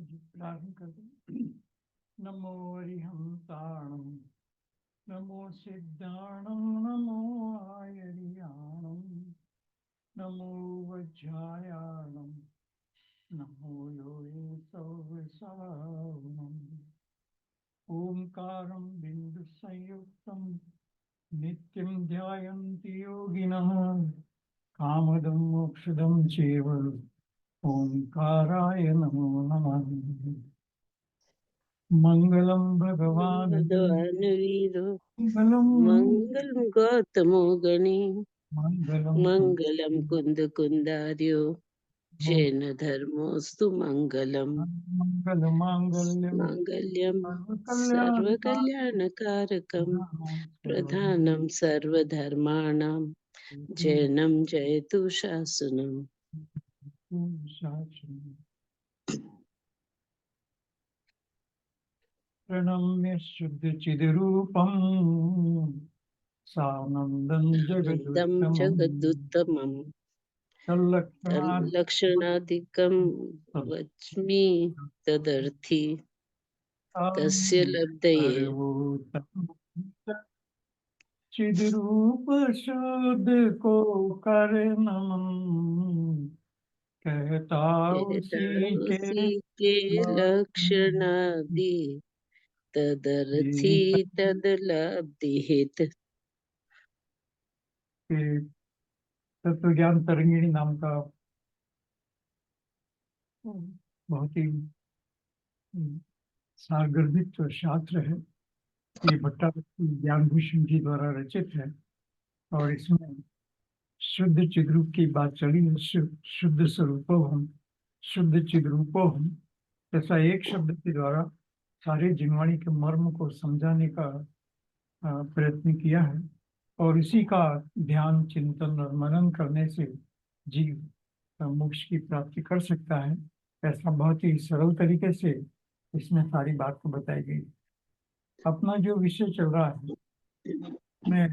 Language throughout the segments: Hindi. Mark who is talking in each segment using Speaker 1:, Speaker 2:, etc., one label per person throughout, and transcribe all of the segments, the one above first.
Speaker 1: प्रार्थना करते। नमो अरिहंताणं नमो सिद्धाणं नमो आयर्याणं नमो वज्रायाणं नमो योगे सौवसावनम् ओंकारं बिंदुसंयुक्तं नित्यं ध्यायन्ति योगिनः कामदं मोक्षदं चैव ओंकाराय नमो नमः। मंगलम भगवान
Speaker 2: वीरो
Speaker 1: मंगलम
Speaker 2: मंगलम गौतमो गणी
Speaker 1: मंगलम
Speaker 2: मंगलम कुंद कुंदार्यो जैन धर्मोस्तु मंगलम
Speaker 1: मंगल मांगल्यम
Speaker 2: मांगल्यम
Speaker 1: सर्वकल्याण
Speaker 2: सर्व कल्याणकारकम प्रधानम सर्वधर्माणां जैनम जयतु शासनम।
Speaker 1: प्रणम्य शुद्ध चिद्रूपम सानंदं
Speaker 2: आनंदम
Speaker 1: जगदुत्तमम्
Speaker 2: जगदुत्तमम्
Speaker 1: तल्लक्षणात्
Speaker 2: तल्लक्षणादिकं वच्मि तदर्थी तस्य लब्धये।
Speaker 1: सर्वोत्तम चिद्रूप शुद्ध को कर नमन कहता
Speaker 2: कहता
Speaker 1: उसी के
Speaker 2: उसी के लक्षणादि तदर्थी तदलब्धि हित।
Speaker 1: तत्व ज्ञान तरंगिणी नाम का बहुत ही सारगर्भित शास्त्र है। ये भट्टा ज्ञान भूषण जी द्वारा रचित है और इसमें शुद्ध चिद्रूप की बात चली है। शुद्ध स्वरूपो हम शुद्ध चिद्रूपो हम ऐसा एक शब्द के द्वारा सारे जिनवाणी के मर्म को समझाने का प्रयत्न किया है और इसी का ध्यान चिंतन और मनन करने से जीव मोक्ष की प्राप्ति कर सकता है। ऐसा बहुत ही सरल तरीके से इसमें सारी बात को बताई गई। अपना जो विषय चल रहा है मैं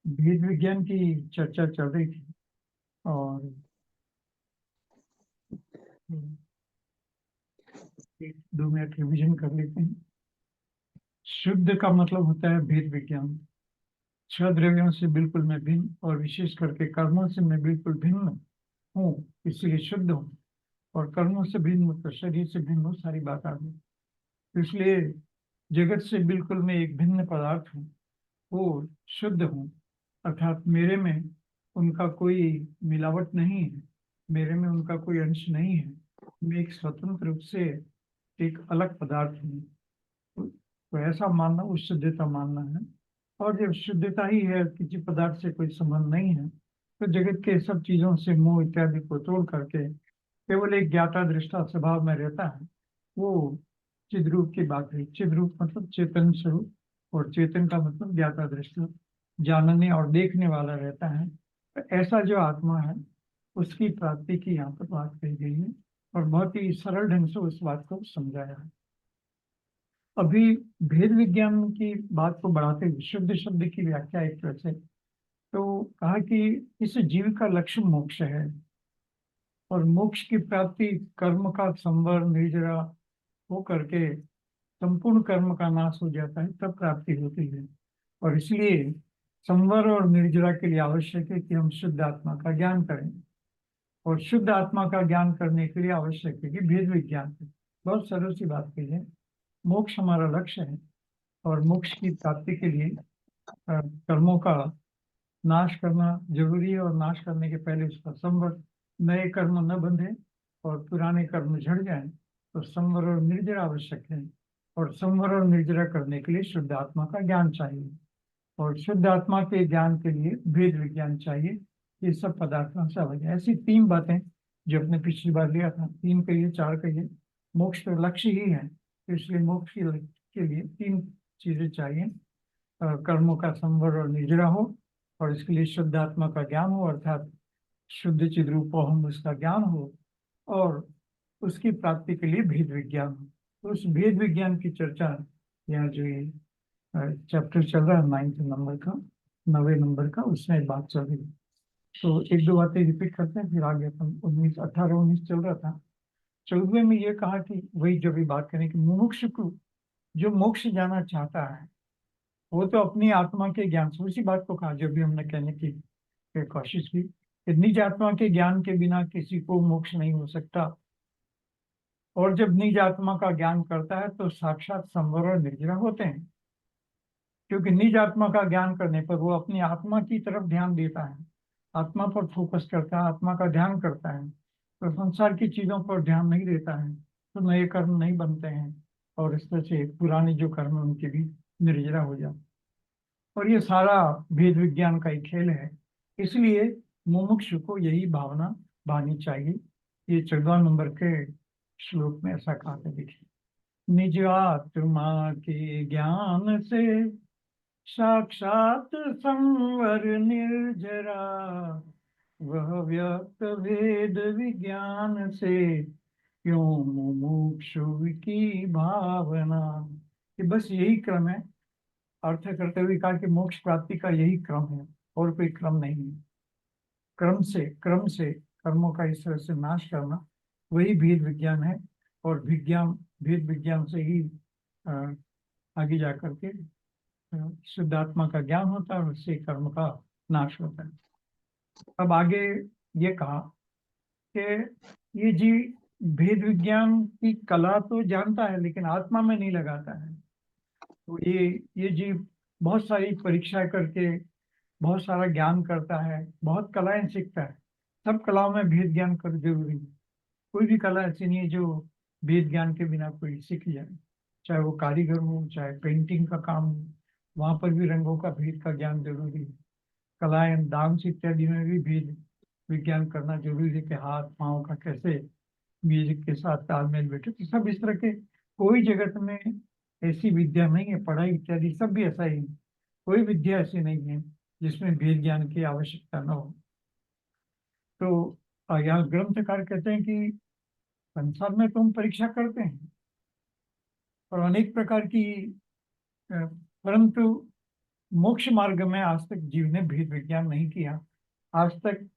Speaker 1: भेद विज्ञान की चर्चा चल रही थी और एक 2 मिनट रिवीजन कर लेते हैं। शुद्ध का मतलब होता है भेद विज्ञान। 6 द्रव्यों से बिल्कुल मैं भिन्न और विशेष करके कर्मों से मैं बिल्कुल भिन्न हूँ, इसलिए शुद्ध हूँ। और कर्मों से भिन्न हूँ तो शरीर से भिन्न हूँ, सारी बात आ गई। इसलिए जगत से बिल्कुल मैं एक भिन्न पदार्थ हूँ, वो शुद्ध हूँ। अर्थात मेरे में उनका कोई मिलावट नहीं है, मेरे में उनका कोई अंश नहीं है। मैं एक स्वतंत्र रूप से एक अलग पदार्थ हूँ। तो ऐसा मानना उस शुद्धता मानना है। और जब शुद्धता ही है, किसी पदार्थ से कोई संबंध नहीं है, तो जगत के सब चीजों से मोह इत्यादि को तोड़ करके केवल एक ज्ञाता दृष्टा स्वभाव में रहता है। वो चिद्रूप की बात है। चिद्रूप मतलब चेतन स्वरूप और चेतन का मतलब ज्ञाता दृष्टा, जानने और देखने वाला रहता है। तो ऐसा जो आत्मा है उसकी प्राप्ति की यहाँ पर बात कही गई है और बहुत ही सरल ढंग से उस बात को समझाया है। अभी भेद विज्ञान की बात को बढ़ाते हुए शुद्ध शब्द की व्याख्या एक तरह से तो कहा कि इस जीव का लक्ष्य मोक्ष है और मोक्ष की प्राप्ति कर्म का संवर निर्जरा हो करके संपूर्ण कर्म का नाश हो जाता है, तब प्राप्ति होती है। और इसलिए संवर और निर्जरा के लिए आवश्यक है कि हम शुद्ध आत्मा का ज्ञान करें और शुद्ध आत्मा का ज्ञान करने के लिए आवश्यक है कि भेद विज्ञान करें। बहुत सरल सी बात कही है। मोक्ष हमारा लक्ष्य है और मोक्ष की प्राप्ति के लिए कर्मों का नाश करना जरूरी है और नाश करने के पहले उसका संवर, नए कर्म न बंधे और पुराने कर्म झड़ जाएं, तो संवर और निर्जरा आवश्यक है। और संवर और निर्जरा करने के लिए शुद्ध आत्मा का ज्ञान चाहिए और शुद्ध आत्मा के ज्ञान के लिए भेद विज्ञान चाहिए। ये सब पदार्थों से अलग है। ऐसी 3 बातें जो अपने पिछली बार लिया था, 3 कहिए 4 कहिए, मोक्ष तो लक्ष्य ही है, तो इसलिए मोक्ष के लिए 3 चीजें चाहिए। कर्मों का संवर और निजरा हो और इसके लिए शुद्ध आत्मा का ज्ञान हो, अर्थात शुद्ध चिद्रूप हम उसका ज्ञान हो और उसकी प्राप्ति के लिए भेद विज्ञान हो। तो उस भेद विज्ञान की चर्चा यहाँ जो ये चैप्टर चल रहा है 9th नंबर का, 9वें नंबर का, उसमें बात चल रही है। तो एक दो बातें रिपीट करते हैं, फिर आगे अपन 18-19 चल रहा था। 14वें में ये कहा कि वही जो भी बात करें कि मुमुक्षु को जो मोक्ष जाना चाहता है वो तो अपनी आत्मा के ज्ञान से, उसी बात को कहा जो भी हमने कहने की कोशिश की कि निज आत्मा के ज्ञान के बिना किसी को मोक्ष नहीं हो सकता। और जब निज आत्मा का ज्ञान करता है तो साक्षात संवर और निर्जरा होते हैं, क्योंकि निज आत्मा का ज्ञान करने पर वो अपनी आत्मा की तरफ ध्यान देता है, आत्मा पर फोकस करता है, आत्मा का ध्यान करता है, तो संसार की चीजों पर ध्यान नहीं देता है, तो नए कर्म नहीं बनते हैं और इस तरह से पुराने जो कर्म हैं, उनके भी निर्जरा हो जाते। और ये सारा भेद विज्ञान का ही खेल है, इसलिए मुमुक्षु को यही भावना भानी चाहिए। ये 14 नंबर के श्लोक में ऐसा कहा है, देखिए। निज आत्मा के ज्ञान से साक्षात संवर निर्जरा, वह व्यक्त भेद विज्ञान से क्यों मुमुक्षु की भावना। कि बस यही क्रम है, अर्थ करते हुए कहा कि मोक्ष प्राप्ति का यही क्रम है और कोई क्रम नहीं है। क्रम से कर्मों का इस तरह से नाश करना वही भेद विज्ञान है, और भेद विज्ञान से ही अ, आगे जा करके शुद्ध आत्मा का ज्ञान होता है और उससे कर्म का नाश होता है। अब आगे ये कहा कि ये जी भेद विज्ञान की कला तो जानता है लेकिन आत्मा में नहीं लगाता है। तो ये जी बहुत सारी परीक्षा करके बहुत सारा ज्ञान करता है, बहुत कलाएं सीखता है। सब कलाओं में भेद ज्ञान कर जरूरी है। कोई भी कला ऐसी नहीं है जो भेद ज्ञान के बिना कोई सीख जाए, चाहे वो कारीगर हो, चाहे पेंटिंग का काम हो, वहां पर भी रंगों का भेद का ज्ञान जरूरी है। कलाएं डांस इत्यादि में भी भेद विज्ञान करना जरूरी है कि हाथ पाँव का कैसे म्यूजिक के साथ तालमेल बैठे। तो सब इस तरह के, कोई जगत में ऐसी विद्या नहीं है, पढ़ाई इत्यादि सब भी ऐसा ही है। कोई विद्या ऐसी नहीं है जिसमें भेद ज्ञान की आवश्यकता न हो। तो यहाँ ग्रंथकार कहते हैं कि संसार में तुम परीक्षा करते हैं और अनेक प्रकार की, अ, परंतु मोक्ष मार्ग में आज तक जीव ने भेद विज्ञान नहीं किया। आज तक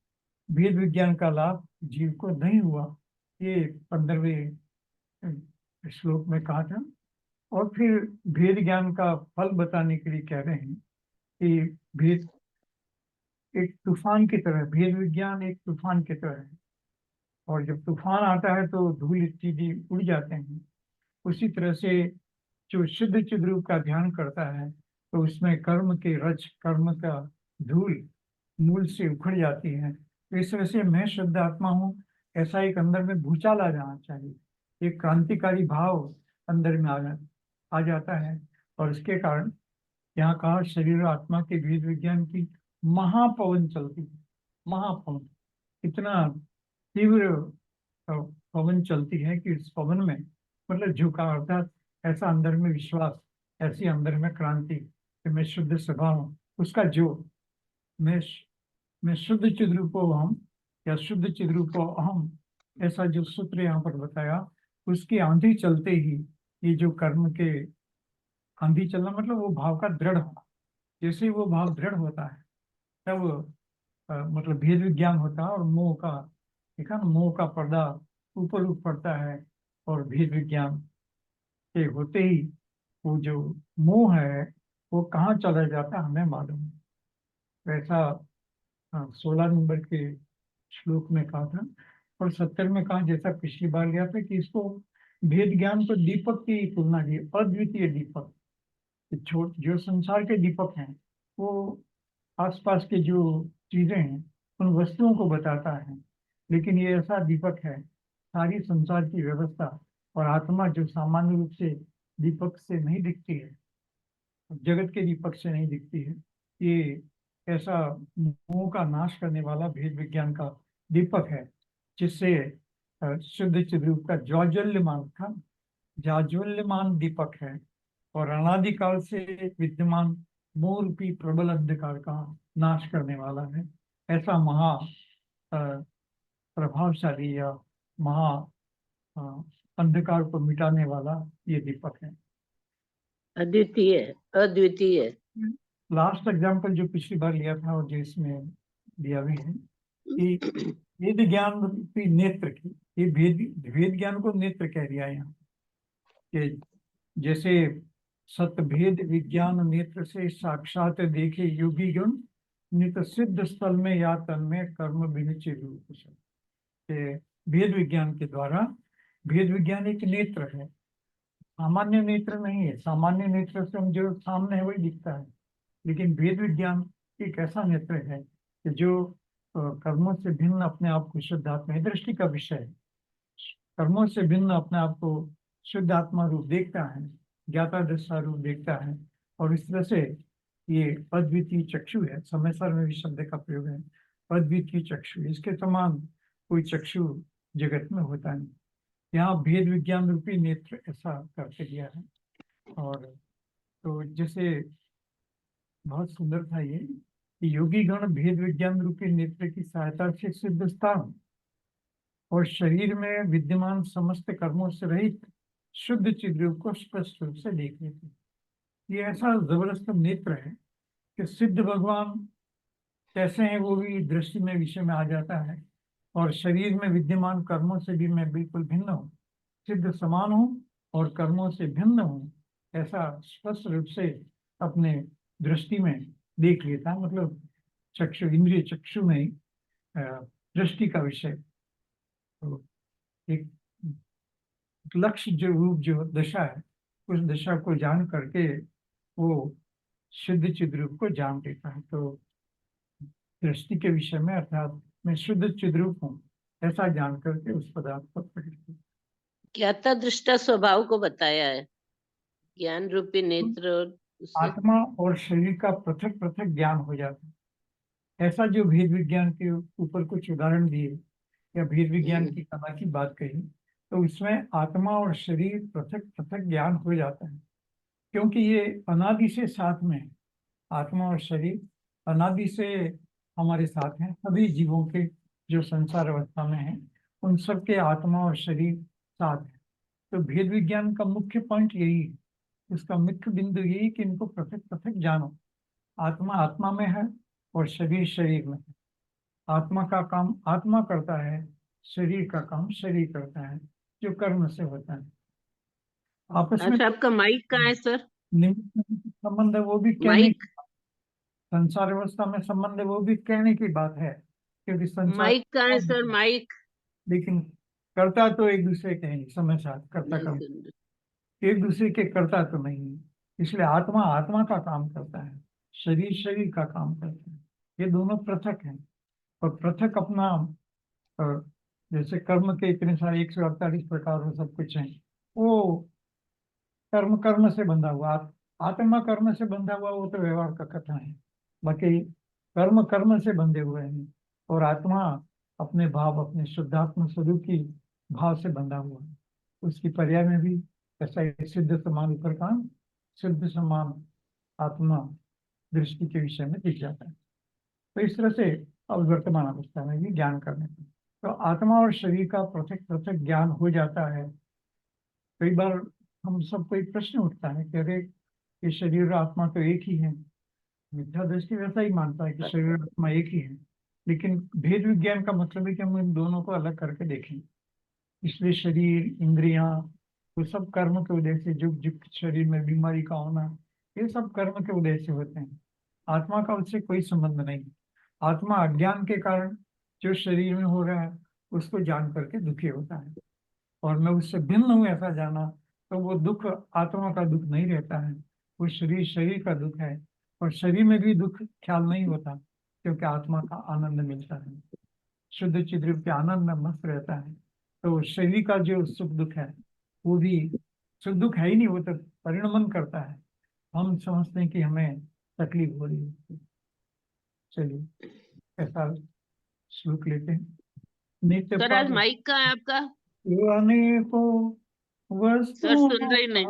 Speaker 1: भेद विज्ञान का लाभ जीव को नहीं हुआ। ये 15वें श्लोक में कहा था। और फिर भेद ज्ञान का फल बताने के लिए कह रहे हैं कि भेद एक तूफान की तरह, भेद विज्ञान एक तूफान की तरह है, और जब तूफान आता है तो धूल इत्यादि उड़ जाते हैं। उसी तरह से जो शुद्ध चिद रूप का ध्यान करता है तो उसमें कर्म के रज, कर्म का धूल मूल से उखड़ जाती है। तो इस तरह से मैं शुद्ध आत्मा हूँ, ऐसा एक अंदर में भूचाल आ जाना चाहिए, एक क्रांतिकारी भाव अंदर में आ जाता है। और इसके कारण यहाँ कहा शरीर और आत्मा के भेद विज्ञान की महापवन चलती है। महापवन, इतना तीव्र पवन चलती है कि इस पवन में मतलब झुका, अर्थात ऐसा अंदर में विश्वास, ऐसी अंदर में क्रांति कि मैं शुद्ध स्वभाव हूँ। उसका जो मैं मैं शुद्ध चिद्रूपो हम, या शुद्ध चिद्रूपो अहम, ऐसा जो सूत्र यहाँ पर बताया, उसकी आंधी चलते ही ये जो कर्म के आंधी चलना मतलब वो भाव का दृढ़ होना। जैसे ही वो भाव दृढ़ होता है तब मतलब भेद विज्ञान होता है और मोह का, देखा ना, मोह का पर्दा ऊपर उठ पड़ता है। और भेद विज्ञान के होते ही वो जो मोह है वो कहाँ चला जाता है हमें मालूम है। वैसा 16 नंबर के श्लोक में कहा था। और 70 में कहा, जैसा पिछली बार लिया था, कि इसको भेद ज्ञान को दीपक की तुलना की, अद्वितीय दीपक। जो संसार के दीपक हैं वो आसपास के जो चीजें हैं उन वस्तुओं को बताता है, लेकिन ये ऐसा दीपक है, सारी संसार की व्यवस्था और आत्मा जो सामान्य रूप से दीपक से नहीं दिखती है, जगत के दीपक से नहीं दिखती है, ये ऐसा मोह का नाश करने वाला भेद विज्ञान का दीपक है, जिससे शुद्ध चिद्रूप का ज्वाज्वल्यमान था, जाज्वल्यमान दीपक है, और अनादिकाल से विद्यमान मोह रूपी प्रबल अंधकार का नाश करने वाला है। ऐसा महा प्रभावशाली या महा अंधकार को मिटाने वाला ये दीपक है।
Speaker 2: अद्वितीय, अद्वितीय।
Speaker 1: लास्ट एग्जाम्पल जो पिछली बार लिया था और जो इसमें दिया भी है कि वेद ज्ञान रूपी नेत्र की, ये भेद भेद ज्ञान को नेत्र कह दिया यहाँ कि जैसे सतभेद विज्ञान नेत्र से साक्षात देखे योगी गण नित सिद्ध स्थल में या तन में कर्म विनिचय रूप से। भेद विज्ञान के द्वारा, भेद विज्ञान एक नेत्र है, सामान्य नेत्र नहीं है। सामान्य नेत्र से हम जो सामने है वही दिखता है, लेकिन भेद विज्ञान एक ऐसा नेत्र है कि जो कर्मों से भिन्न अपने आप को शुद्ध आत्मा, दृष्टि का विषय है, कर्मों से भिन्न अपने आप को शुद्ध आत्मा रूप देखता है, ज्ञाता दृष्टा रूप देखता है। और इस तरह से ये अद्वितीय चक्षु है, समय सार में भी शब्द का प्रयोग है, अद्वितीय चक्षु। इसके समान कोई चक्षु जगत में होता नहीं। यहाँ भेद विज्ञान रूपी नेत्र ऐसा करके दिया है। और तो जैसे बहुत सुंदर था ये कि योगी गण भेद विज्ञान रूपी नेत्र की सहायता से सिद्ध स्थान और शरीर में विद्यमान समस्त कर्मों से रहित शुद्ध चिद्रूप को स्पष्ट रूप से देख लेते। ये ऐसा जबरदस्त नेत्र है कि सिद्ध भगवान कैसे हैं वो भी दृष्टि में विषय में आ जाता है, और शरीर में विद्यमान कर्मों से भी मैं बिल्कुल भिन्न हूँ, सिद्ध समान हूँ और कर्मों से भिन्न हूँ, ऐसा स्पष्ट रूप से अपने दृष्टि में देख लेता है। मतलब चक्षु, इंद्रिय चक्षु में दृष्टि का विषय, तो एक लक्ष्य जो रूप जो दशा है, उस दशा को जान करके वो शुद्ध चिद रूप को जान लेता है। तो दृष्टि के विषय में अर्थात मैं शुद्ध चिद रूप हूँ ऐसा जान करके उस पदार्थ को प्रकट।
Speaker 2: ज्ञाता दृष्टा स्वभाव को बताया है, ज्ञान रूपी नेत्र और
Speaker 1: आत्मा और शरीर का पृथक पृथक ज्ञान हो जाता है। ऐसा जो भेद विज्ञान के ऊपर कुछ उदाहरण दिए या भेद विज्ञान की कला की बात कही, तो इसमें आत्मा और शरीर पृथक पृथक ज्ञान हो जाता है, क्योंकि ये अनादि से साथ में है। आत्मा और शरीर अनादि से हमारे साथ हैं, सभी जीवों के जो संसार अवस्था में हैं उन सब के आत्मा और शरीर साथ है। तो भेद विज्ञान का मुख्य पॉइंट यही है, इसका मुख्य बिंदु यही कि इनको पृथक पृथक जानो। आत्मा आत्मा में है और शरीर शरीर में है। आत्मा का काम आत्मा करता है, शरीर का काम शरीर करता है, जो कर्म से होता है। आपस में
Speaker 2: अच्छा, आपका माइक कहाँ है सर?
Speaker 1: संबंध है वो भी कहने,
Speaker 2: माइक,
Speaker 1: संसार व्यवस्था में संबंध है वो भी कहने की बात है, क्योंकि संसार
Speaker 2: माइक कहाँ है सर? माइक
Speaker 1: लेकिन करता तो एक दूसरे के नहीं, समय साथ करता
Speaker 2: नहीं
Speaker 1: कर्म
Speaker 2: सुन रहे।
Speaker 1: एक दूसरे के करता तो नहीं है। इसलिए आत्मा आत्मा का काम करता है, शरीर शरीर का काम करता है। ये दोनों पृथक हैं और पृथक अपना जैसे कर्म के इतने सारे 148 प्रकार हो सब कुछ हैं, वो कर्म कर्म से बंधा हुआ, आत्मा कर्म से बंधा हुआ वो तो व्यवहार का कथन है। बाकी कर्म कर्म से बंधे हुए हैं और आत्मा अपने भाव, अपने शुद्धात्म स्वरूप की भाव से बंधा हुआ है। उसकी पर्याय में भी ऐसा ही सिद्ध समान ऊपर का सिद्ध समान आत्मा दृष्टि के विषय में दिख जाता है। तो इस तरह से अब वर्तमान अवस्था में भी ज्ञान करने पर तो आत्मा और शरीर का पृथक पृथक ज्ञान हो जाता है। कई बार हम सबको एक प्रश्न उठता है कि अरे ये शरीर और आत्मा तो एक ही है। मिथ्या दृष्टि वैसा ही मानता है कि शरीर और आत्मा एक ही है, लेकिन भेद विज्ञान का मतलब है कि हम इन दोनों को अलग करके देखें। इसलिए शरीर, इंद्रियां, वो सब कर्म के उदय से, जुग जुग शरीर में बीमारी का होना, ये सब कर्म के उदय से होते हैं। आत्मा का उससे कोई संबंध नहीं। आत्मा अज्ञान के कारण जो शरीर में हो रहा है उसको जान करके दुखी होता है, और मैं उससे भिन्न हूँ ऐसा जाना, तो वो दुख आत्मा का दुख नहीं रहता है, वो शरीर शरीर का दुख है। और शरीर में भी दुख ख्याल नहीं होता, क्योंकि आत्मा का आनंद मिलता है, शुद्ध चिद्रूप के आनंद में मस्त रहता है। तो शरीर का जो सुख दुख है वो भी सुख दुख है ही नहीं, वो तो परिणमन करता है। हम समझते हैं कि हमें तकलीफ हो रही है। चलिए ऐसा श्लोक लेते हैं। नित्य
Speaker 2: सर आज माइक कहाँ है आपका?
Speaker 1: अनेको वस्तु
Speaker 2: सर सुन रही नहीं।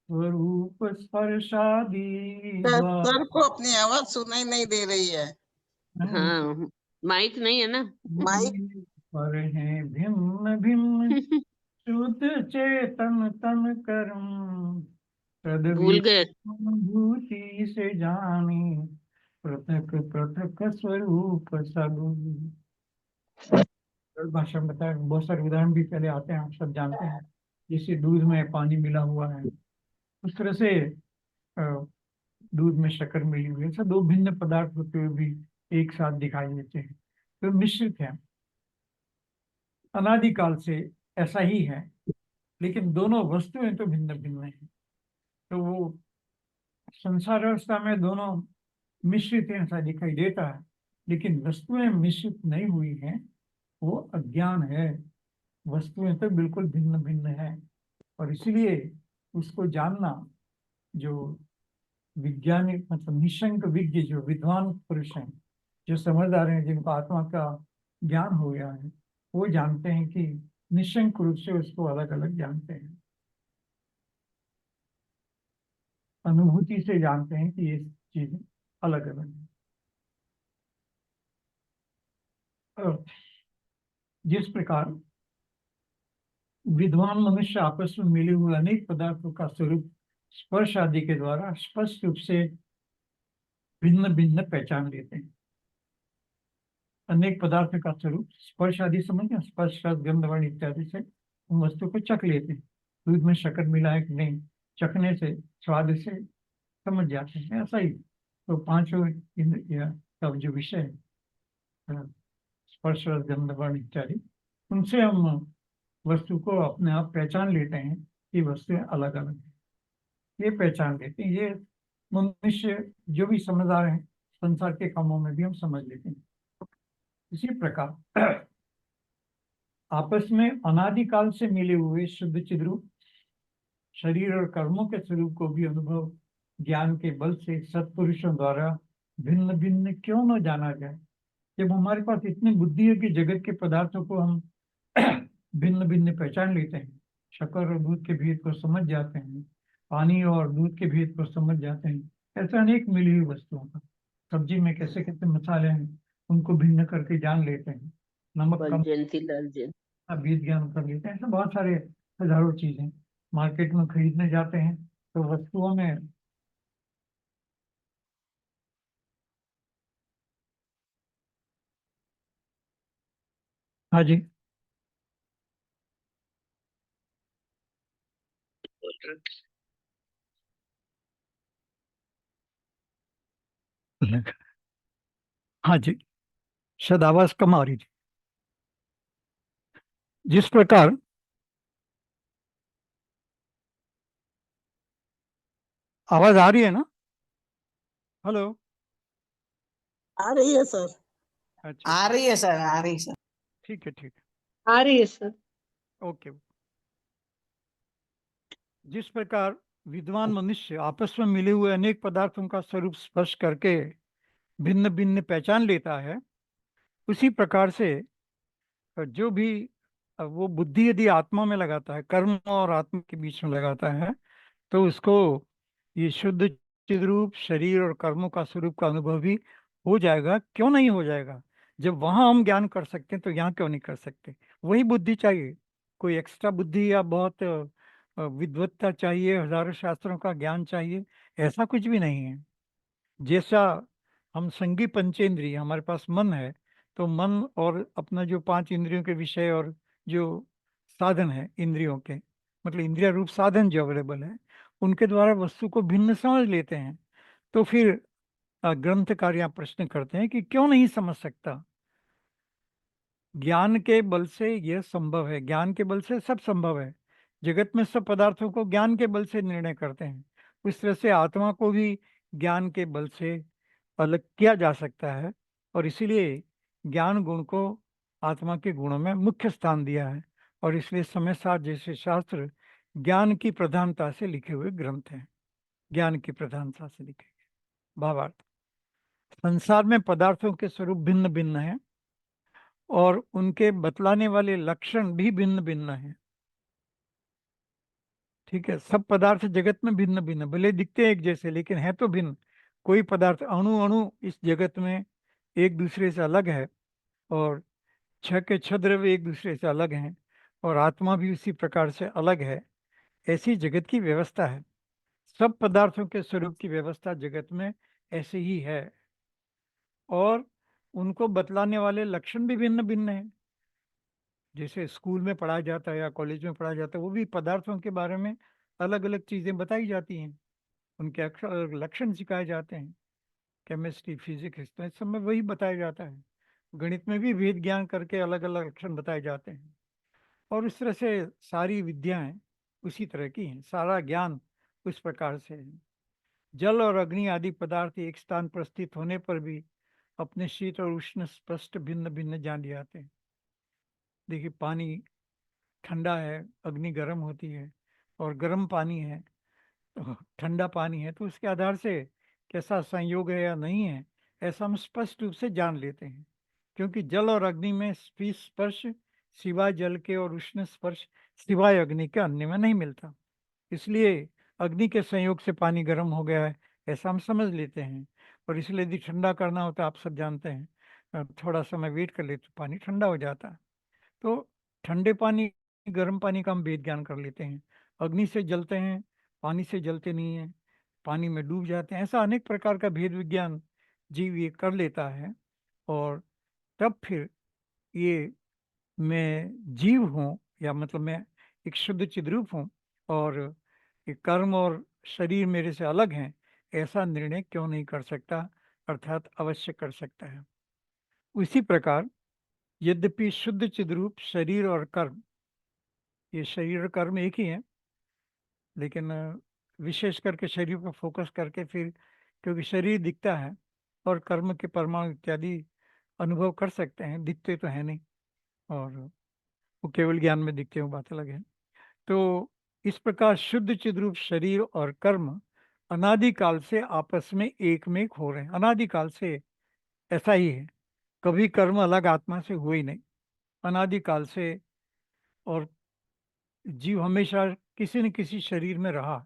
Speaker 1: स्वरूप स्पर्शादि
Speaker 3: सर को अपनी आवाज सुनाई नहीं दे रही है।
Speaker 2: हाँ, माइक नहीं है ना।
Speaker 3: माइक
Speaker 1: पर हैं भिन्न भिन्न, शुद्ध चेतन तन कर्म,
Speaker 2: भूल गए।
Speaker 1: अनुभूति से जानी, पृथक पृथक स्वरूप सब। सरल भाषा में बताया, बहुत सारे उदाहरण भी पहले आते हैं, आप सब जानते हैं। जैसे दूध में पानी मिला हुआ है, उस तरह से अ, दूध में शक्कर मिली हुई है, सब दो भिन्न पदार्थ होते हुए भी एक साथ दिखाई देते हैं, तो मिश्रित है। अनादिकाल से ऐसा ही है, लेकिन दोनों वस्तुएं तो भिन्न भिन्न हैं। तो वो संसार व्यवस्था में दोनों मिश्रित हैं ऐसा दिखाई देता है, लेकिन वस्तुएं मिश्रित नहीं हुई हैं, वो अज्ञान है। वस्तुएं तो बिल्कुल भिन्न भिन्न है, और इसलिए उसको जानना, जो विज्ञानिक मतलब निशंक विज्ञ जो विद्वान पुरुष हैं, जो समझदार हैं, जिनको आत्मा का ज्ञान हो गया है, वो जानते हैं कि निशंक रूप से उसको अलग अलग जानते हैं, अनुभूति से जानते हैं कि ये चीजें अलग अलग हैं। और जिस प्रकार विद्वान मनुष्य आपस में मिले हुए अनेक पदार्थों का स्वरूप स्पर्श आदि के द्वारा स्पष्ट रूप से भिन्न भिन्न पहचान लेते हैं। अनेक पदार्थों का स्वरूप स्पर्श आदि समझते, स्पर्श रस गंध वर्ण इत्यादि से उन वस्तु को चख लेते हैं। दूध में शक्कर मिला है कि नहीं, चखने से, स्वाद से समझ जाते हैं। ऐसा ही तो पांचों इंद्रिय का जो विषय है, स्पर्श रस गंध वर्ण इत्यादि, उनसे हम वस्तु को अपने आप पहचान लेते हैं कि वस्तुएं अलग अलग हैं, ये पहचान लेते हैं। ये मनुष्य जो भी समझदार हैं, संसार के कामों में भी हम समझ लेते हैं। इसी प्रकार आपस में अनादिकाल से मिले हुए शुद्ध चिद्रूप शरीर और कर्मों के स्वरूप को भी अनुभव ज्ञान के बल से सत्पुरुषों द्वारा भिन्न भिन्न क्यों न जाना जाए। जब हमारे पास इतनी बुद्धि है कि जगत के पदार्थों को हम भिन्न भिन्न पहचान लेते हैं, शक्कर और दूध के भेद को समझ जाते हैं, पानी और दूध के भेद को समझ जाते हैं, ऐसे अनेक मिली हुई वस्तुओं का, सब्जी में कैसे कैसे मसाले हैं उनको भिन्न करके जान लेते हैं, नमक कम
Speaker 2: जयंती लाल जी।
Speaker 1: बीज ज्ञान कर लेते हैं। ऐसे बहुत सारे हजारों चीजें मार्केट में खरीदने जाते हैं, तो वस्तुओं में हाँ जी हाँ जी, शायद आवाज कम आ रही थी। जिस प्रकार आवाज आ रही है ना? हेलो?
Speaker 3: आ रही है सर।
Speaker 1: अच्छा,
Speaker 3: आ रही है सर, आ रही है सर।
Speaker 1: ठीक है ठीक
Speaker 2: आ रही है सर।
Speaker 1: है, ओके। जिस प्रकार विद्वान मनुष्य आपस में मिले हुए अनेक पदार्थों का स्वरूप स्पर्श करके भिन्न भिन्न पहचान लेता है, उसी प्रकार से जो भी वो बुद्धि यदि आत्मा में लगाता है, कर्म और आत्मा के बीच में लगाता है, तो उसको ये शुद्ध चिद्रूप शरीर और कर्मों का स्वरूप का अनुभव भी हो जाएगा। क्यों नहीं हो जाएगा? जब वहां हम ज्ञान कर सकते हैं तो यहाँ क्यों नहीं कर सकते? वही बुद्धि चाहिए, कोई एक्स्ट्रा बुद्धि या बहुत विद्वत्ता चाहिए, हजारों शास्त्रों का ज्ञान चाहिए, ऐसा कुछ भी नहीं है। जैसा हम संगी पंचेंद्रिय, हमारे पास मन है, तो मन और अपना जो पांच इंद्रियों के विषय और जो साधन है इंद्रियों के, मतलब इंद्रिय रूप साधन जो अवेलेबल है, उनके द्वारा वस्तु को भिन्न समझ लेते हैं। तो फिर ग्रंथकार यहाँ प्रश्न करते हैं कि क्यों नहीं समझ सकता? ज्ञान के बल से यह संभव है, ज्ञान के बल से सब संभव है। जगत में सब पदार्थों को ज्ञान के बल से निर्णय करते हैं, उस तरह से आत्मा को भी ज्ञान के बल से अलग किया जा सकता है, और इसीलिए ज्ञान गुण को आत्मा के गुणों में मुख्य स्थान दिया है, और इसलिए समय साथ जैसे शास्त्र ज्ञान की प्रधानता से लिखे हुए ग्रंथ हैं, ज्ञान की प्रधानता से लिखे गए। भावार्थ, संसार में पदार्थों के स्वरूप भिन्न भिन्न हैं और उनके बतलाने वाले लक्षण भी भिन्न भिन्न हैं। ठीक है, सब पदार्थ जगत में भिन्न भिन्न, भले दिखते हैं एक जैसे, लेकिन है तो भिन्न। कोई पदार्थ अणु अणु इस जगत में एक दूसरे से अलग है, और छह के छह द्रव्य एक दूसरे से अलग हैं और आत्मा भी उसी प्रकार से अलग है, ऐसी जगत की व्यवस्था है। सब पदार्थों के स्वरूप की व्यवस्था जगत में ऐसे ही है और उनको बतलाने वाले लक्षण भी भिन्न भिन्न हैं। जैसे स्कूल में पढ़ाया जाता है या कॉलेज में पढ़ाया जाता है, वो भी पदार्थों के बारे में अलग अलग चीजें बताई जाती हैं, उनके अक्षर लक्षण सिखाए जाते हैं। केमिस्ट्री, फिजिक्स, इस सब में वही बताया जाता है। गणित में भी भेद ज्ञान करके अलग अलग लक्षण बताए जाते हैं और इस तरह से सारी विद्याएं उसी तरह की हैं, सारा ज्ञान उस प्रकार से है। जल और अग्नि आदि पदार्थ एक स्थान पर स्थित होने पर भी अपने शीत और उष्ण स्पष्ट भिन्न भिन्न जान जाते हैं। देखिए, पानी ठंडा है, अग्नि गर्म होती है, और गर्म पानी है तो ठंडा पानी है, तो उसके आधार से कैसा संयोग है या नहीं है, ऐसा हम स्पष्ट रूप से जान लेते हैं। क्योंकि जल और अग्नि में स्पर्श सिवाय जल के और उष्ण स्पर्श सिवाय अग्नि के अन्य में नहीं मिलता, इसलिए अग्नि के संयोग से पानी गर्म हो गया है ऐसा हम समझ लेते हैं। और इसलिए यदि ठंडा करना होता है, आप सब जानते हैं, थोड़ा समय वेट कर ले तो पानी ठंडा हो जाता है। तो ठंडे पानी, गर्म पानी का हम भेद ज्ञान कर लेते हैं। अग्नि से जलते हैं, पानी से जलते नहीं हैं, पानी में डूब जाते हैं, ऐसा अनेक प्रकार का भेद विज्ञान जीव ये कर लेता है। और तब फिर ये मैं जीव हूँ, या मतलब मैं एक शुद्ध चिद्रूप हूँ और ये कर्म और शरीर मेरे से अलग हैं, ऐसा निर्णय क्यों नहीं कर सकता, अर्थात अवश्य कर सकता है। उसी प्रकार यद्यपि शुद्ध चिद्रूप शरीर और कर्म, ये शरीर और कर्म एक ही है, लेकिन विशेष करके शरीर पर फोकस करके फिर, क्योंकि शरीर दिखता है और कर्म के परमाणु इत्यादि अनुभव कर सकते हैं, दिखते तो है नहीं, और वो केवल ज्ञान में दिखते हैं, वो बात अलग है। तो इस प्रकार शुद्ध चिद्रूप शरीर और कर्म अनादिकाल से आपस में एक में एक हो रहे हैं, अनादिकाल से ऐसा ही है। कभी कर्म अलग आत्मा से हुए ही नहीं, अनादिकाल से। और जीव हमेशा किसी न किसी शरीर में रहा,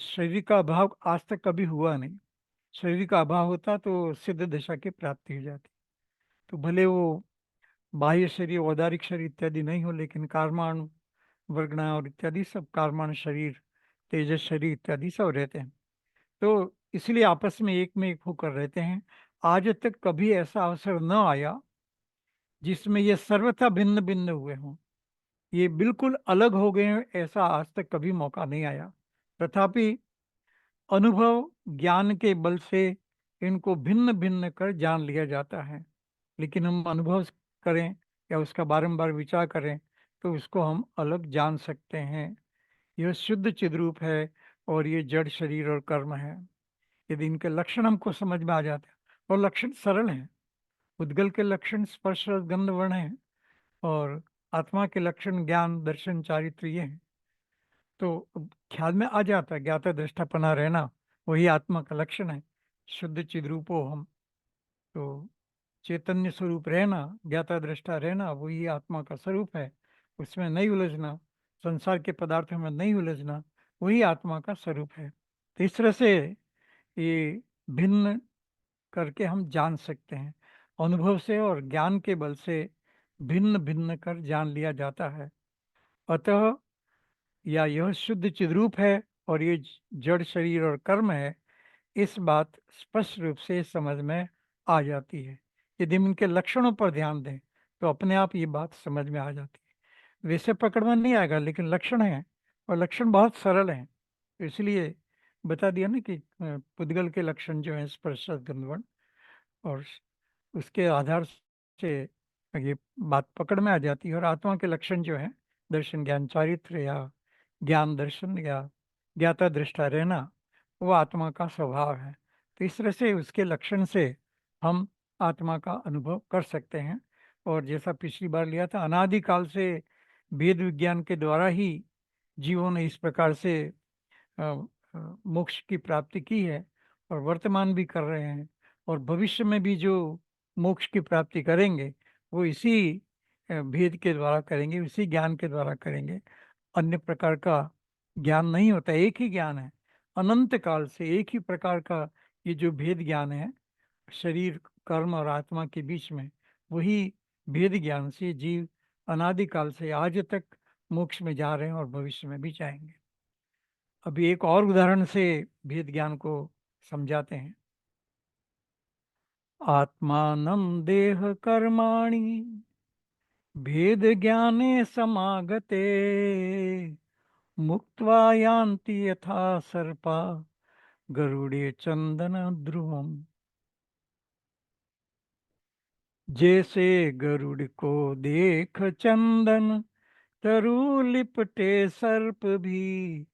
Speaker 1: शरीर का अभाव आज तक कभी हुआ नहीं। शरीर का अभाव होता तो सिद्ध दशा की प्राप्ति हो जाती। तो भले वो बाह्य शरीर, औदारिक शरीर इत्यादि नहीं हो, लेकिन कार्माण वर्गणा और इत्यादि सब कार्माण शरीर, तेजस शरीर इत्यादि सब रहते हैं। तो इसलिए आपस में एक होकर रहते हैं। आज तक कभी ऐसा अवसर न आया जिसमें ये सर्वथा भिन्न भिन्न हुए हों, ये बिल्कुल अलग हो गए हैं, ऐसा आज तक कभी मौका नहीं आया। तथापि अनुभव ज्ञान के बल से इनको भिन्न भिन्न कर जान लिया जाता है। लेकिन हम अनुभव करें या उसका बारंबार विचार करें तो उसको हम अलग जान सकते हैं। यह शुद्ध चिद्रूप है और ये जड़ शरीर और कर्म है। यदि इनके लक्षण हमको समझ में आ जाते हैं, और लक्षण सरल हैं, उद्गल के लक्षण स्पर्श रस गंध वर्ण है, और आत्मा के लक्षण ज्ञान दर्शन चारित्र ये हैं, तो अब ख्याल में आ जाता है, ज्ञाता दृष्टापना रहना वही आत्मा का लक्षण है। शुद्ध चिद्रूपो हम, तो चैतन्य स्वरूप रहना, ज्ञाता दृष्टा रहना वही आत्मा का स्वरूप है, उसमें नहीं उलझना, संसार के पदार्थों में नहीं उलझना, वही आत्मा का स्वरूप है। तो इस तरह से ये भिन्न करके हम जान सकते हैं, अनुभव से और ज्ञान के बल से भिन्न भिन्न कर जान लिया जाता है। अतः या यह शुद्ध चिद्रूप है और ये जड़ शरीर और कर्म है, इस बात स्पष्ट रूप से समझ में आ जाती है। यदि हम इनके लक्षणों पर ध्यान दें तो अपने आप ये बात समझ में आ जाती है। वैसे पकड़ में नहीं आएगा, लेकिन लक्षण है और लक्षण बहुत सरल हैं, तो इसलिए बता दिया ना कि पुद्गल के लक्षण जो हैं स्पर्श गंधवर्ण, और उसके आधार से ये बात पकड़ में आ जाती है। और आत्मा के लक्षण जो हैं दर्शन ज्ञान चारित्र या ज्ञान दर्शन या ज्ञाता दृष्टा रहना, वो आत्मा का स्वभाव है। तो इस तरह से उसके लक्षण से हम आत्मा का अनुभव कर सकते हैं। और जैसा पिछली बार लिया था, अनादिकाल से वेद विज्ञान के द्वारा ही जीवों ने इस प्रकार से मोक्ष की प्राप्ति की है और वर्तमान भी कर रहे हैं, और भविष्य में भी जो मोक्ष की प्राप्ति करेंगे वो इसी भेद के द्वारा करेंगे, इसी ज्ञान के द्वारा करेंगे। अन्य प्रकार का ज्ञान नहीं होता, एक ही ज्ञान है, अनंत काल से एक ही प्रकार का ये जो भेद ज्ञान है शरीर कर्म और आत्मा के बीच में, वही भेद ज्ञान से जीव अनादिकाल से आज तक मोक्ष में जा रहे हैं और भविष्य में भी जाएंगे। अभी एक और उदाहरण से भेद ज्ञान को समझाते हैं। आत्मानं देह कर्माणि भेद ज्ञाने समागते मुक्त्वा यान्ति यथा सर्पा गरुड़े चंदन ध्रुवम। जैसे गरुड़ को देख चंदन तरु लिपटे सर्प भी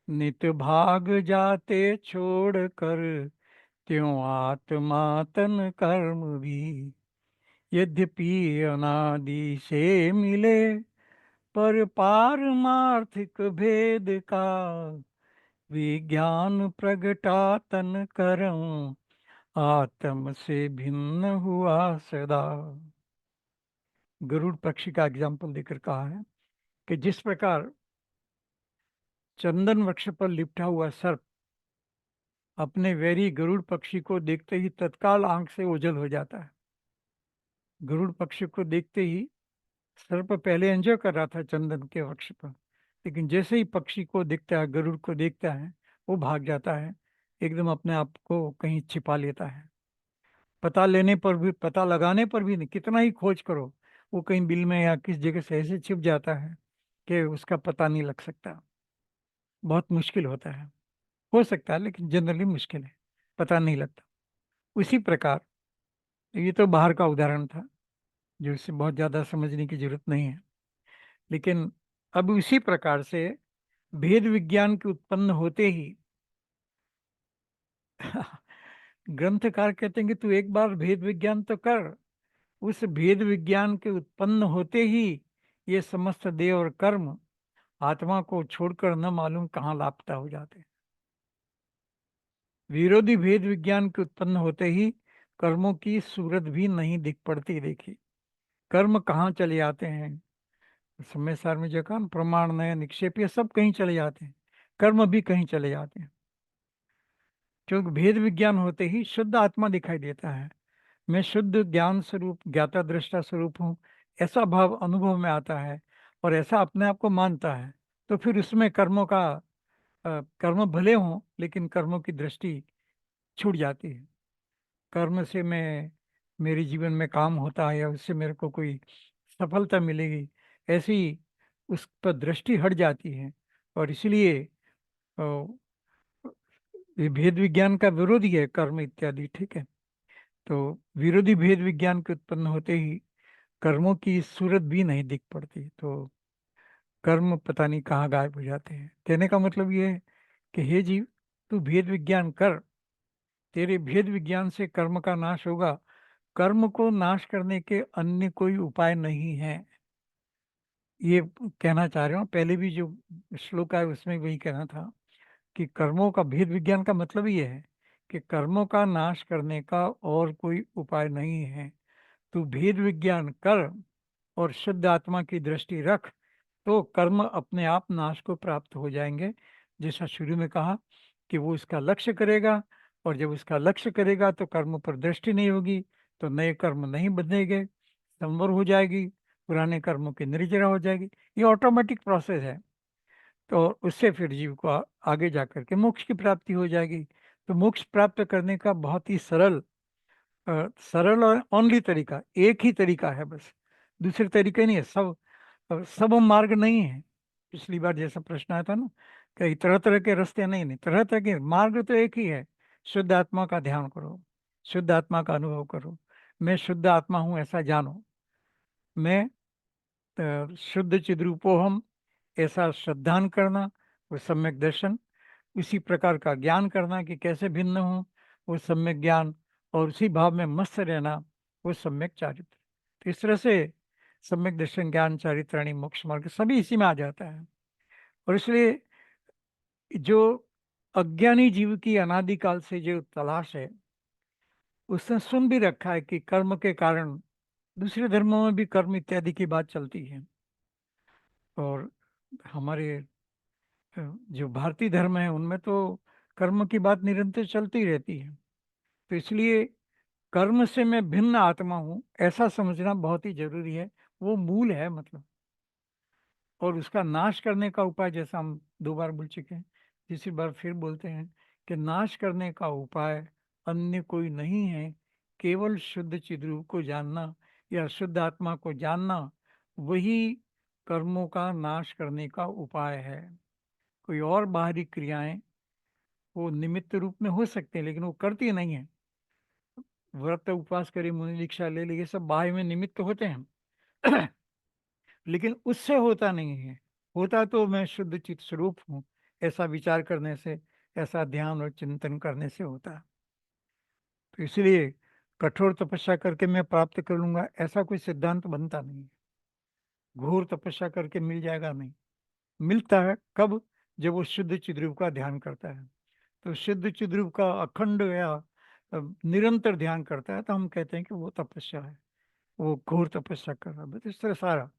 Speaker 1: नित भाग जाते छोड़ कर त्यों आत्मा तन कर्म भी। यद्यपि अनादि से मिले पर पारमार्थिक भेद का विज्ञान प्रगटा तन कर्म आत्म से भिन्न हुआ सदा। गरुड़ पक्षी का एग्जाम्पल देकर कहा है कि जिस प्रकार चंदन वृक्ष पर लिपटा हुआ सर्प अपने वैरी गरुड़ पक्षी को देखते ही तत्काल आंख से ओझल हो जाता है। गरुड़ पक्षी को देखते ही सर्प पहले एंजॉय कर रहा था चंदन के वृक्ष पर, लेकिन जैसे ही पक्षी को देखता है, गरुड़ को देखता है, वो भाग जाता है, एकदम अपने आप को कहीं छिपा लेता है। पता लगाने पर भी नहीं, कितना ही खोज करो, वो कहीं बिल में या किस जगह से ऐसे छिप जाता है कि उसका पता नहीं लग सकता। बहुत मुश्किल होता है, हो सकता है लेकिन जनरली मुश्किल है, पता नहीं लगता। उसी प्रकार ये तो बाहर का उदाहरण था जो इससे बहुत ज़्यादा समझने की जरूरत नहीं है, लेकिन अब उसी प्रकार से भेद विज्ञान के उत्पन्न होते ही ग्रंथकार कहते हैं कि तू एक बार भेद विज्ञान तो कर। उस भेद विज्ञान के उत्पन्न होते ही ये समस्त देह और कर्म आत्मा को छोड़कर न मालूम कहाँ लापता हो जाते। विरोधी भेद विज्ञान के उत्पन्न होते ही कर्मों की सूरत भी नहीं दिख पड़ती। देखिए कर्म कहाँ चले जाते हैं, समय सार में जो कहा प्रमाण नय निक्षेप, ये सब कहीं चले जाते हैं, कर्म भी कहीं चले जाते हैं। क्योंकि भेद विज्ञान होते ही शुद्ध आत्मा दिखाई देता है, मैं शुद्ध ज्ञान स्वरूप ज्ञाता दृष्टा स्वरूप हूँ, ऐसा भाव अनुभव में आता है और ऐसा अपने आप को मानता है। तो फिर उसमें कर्म भले हों लेकिन कर्मों की दृष्टि छूट जाती है। कर्म से मेरे जीवन में काम होता है या उससे मेरे को कोई सफलता मिलेगी, ऐसी उस पर दृष्टि हट जाती है। और इसलिए अ, ये भेद विज्ञान का विरोधी है कर्म इत्यादि, ठीक है। तो विरोधी भेद विज्ञान के उत्पन्न होते ही कर्मों की सूरत भी नहीं दिख पड़ती, तो कर्म पता नहीं कहाँ गायब हो जाते हैं। कहने का मतलब ये है कि हे जीव, तू भेद विज्ञान कर, तेरे भेद विज्ञान से कर्म का नाश होगा। कर्म को नाश करने के अन्य कोई उपाय नहीं है, ये कहना चाह रहे हो। पहले भी जो श्लोक है उसमें वही कहना था कि कर्मों का भेद विज्ञान का मतलब ये है कि कर्मों का नाश करने का और कोई उपाय नहीं है। तू भेद विज्ञान कर और शुद्ध आत्मा की दृष्टि रख, तो कर्म अपने आप नाश को प्राप्त हो जाएंगे। जैसा शुरू में कहा कि वो इसका लक्ष्य करेगा, और जब उसका लक्ष्य करेगा तो कर्म पर दृष्टि नहीं होगी, तो नए कर्म नहीं बनेंगे, संवर हो जाएगी, पुराने कर्मों की निर्जरा हो जाएगी। ये ऑटोमेटिक प्रोसेस है। तो उससे फिर जीव को आगे जा करके मोक्ष की प्राप्ति हो जाएगी। तो मोक्ष प्राप्त करने का बहुत ही सरल और ओनली तरीका, एक ही तरीका है बस, दूसरे तरीके नहीं है। सब मार्ग नहीं है। पिछली बार जैसा प्रश्न आया था ना, कई तरह तरह के रास्ते नहीं, तरह तरह के मार्ग तो एक ही है। शुद्ध आत्मा का ध्यान करो, शुद्ध आत्मा का अनुभव करो, मैं शुद्ध आत्मा हूँ ऐसा जानो, मैं शुद्ध चिद्रूपोहम ऐसा श्रद्धान करना, वो सम्यक दर्शन, उसी प्रकार का ज्ञान करना कि कैसे भिन्न हूँ, वो सम्यक ज्ञान, और उसी भाव में मस्त रहना, वो सम्यक चारित्र। तो इस तरह से सम्यक दर्शन, ज्ञान, चारित्राणी, मोक्ष मार्ग सभी इसी में आ जाता है। और इसलिए जो अज्ञानी जीव की अनादिकाल से जो तलाश है, उसने सुन भी रखा है कि कर्म के कारण दूसरे धर्मों में भी कर्म इत्यादि की बात चलती है, और हमारे जो भारतीय धर्म है उनमें तो कर्म की बात निरंतर चलती रहती है। तो इसलिए कर्म से मैं भिन्न आत्मा हूं, ऐसा समझना बहुत ही जरूरी है। वो मूल है मतलब। और उसका नाश करने का उपाय, जैसा हम 2 बार बोल चुके हैं, तीसरी बार फिर बोलते हैं कि नाश करने का उपाय अन्य कोई नहीं है, केवल शुद्ध चिद्रूप को जानना या शुद्ध आत्मा को जानना, वही कर्मों का नाश करने का उपाय है। कोई और बाहरी क्रियाएं वो निमित्त रूप में हो सकते हैं, लेकिन वो करती नहीं है। व्रत उपवास करे, मुनि दीक्षा ले ली, ये सब बाह्य में निमित्त होते हैं लेकिन उससे होता नहीं है। होता तो मैं शुद्ध चित स्वरूप हूँ, ऐसा विचार करने से, ऐसा ध्यान और चिंतन करने से होता है। तो इसलिए कठोर तपस्या करके मैं प्राप्त कर लूंगा, ऐसा कोई सिद्धांत बनता नहीं है। घोर तपस्या करके मिल जाएगा, नहीं मिलता है। कब? जब वो शुद्ध चिद्रूप का ध्यान करता है। तो शुद्ध चिद्रूप का अखंड या निरंतर ध्यान करता है, तो हम कहते हैं कि वो तपस्या है, वो घोर तपस्या कर रहा है। बस इस तरह सारा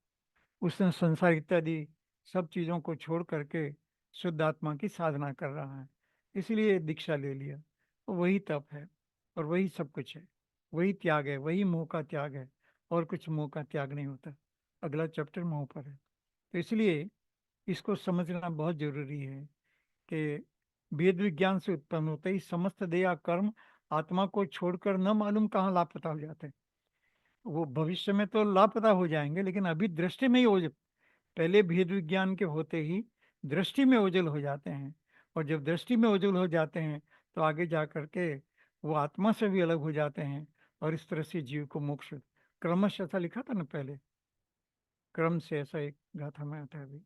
Speaker 1: उसने संसार इत्यादि सब चीजों को छोड़ करके शुद्ध आत्मा की साधना कर रहा है, इसलिए दीक्षा ले लिया। तो वही तप है और वही सब कुछ है, वही त्याग है, वही मोह का त्याग है। और कुछ मोह का त्याग नहीं होता। अगला चैप्टर मोह पर है। तो इसलिए इसको समझना बहुत जरूरी है कि वेद विज्ञान से उत्पन्न होते ही समस्त देह या कर्म आत्मा को छोड़कर न मालूम कहाँ लापता हो जाते हैं। वो भविष्य में तो लापता हो जाएंगे, लेकिन अभी दृष्टि में ही हो, पहले भेद विज्ञान के होते ही दृष्टि में ओझल हो जाते हैं। और जब दृष्टि में ओझल हो जाते हैं तो आगे जा करके वो आत्मा से भी अलग हो जाते हैं। और इस तरह से जीव को मोक्ष क्रमश, ऐसा लिखा था ना पहले, क्रम से, ऐसा एक गाथा में आता है अभी।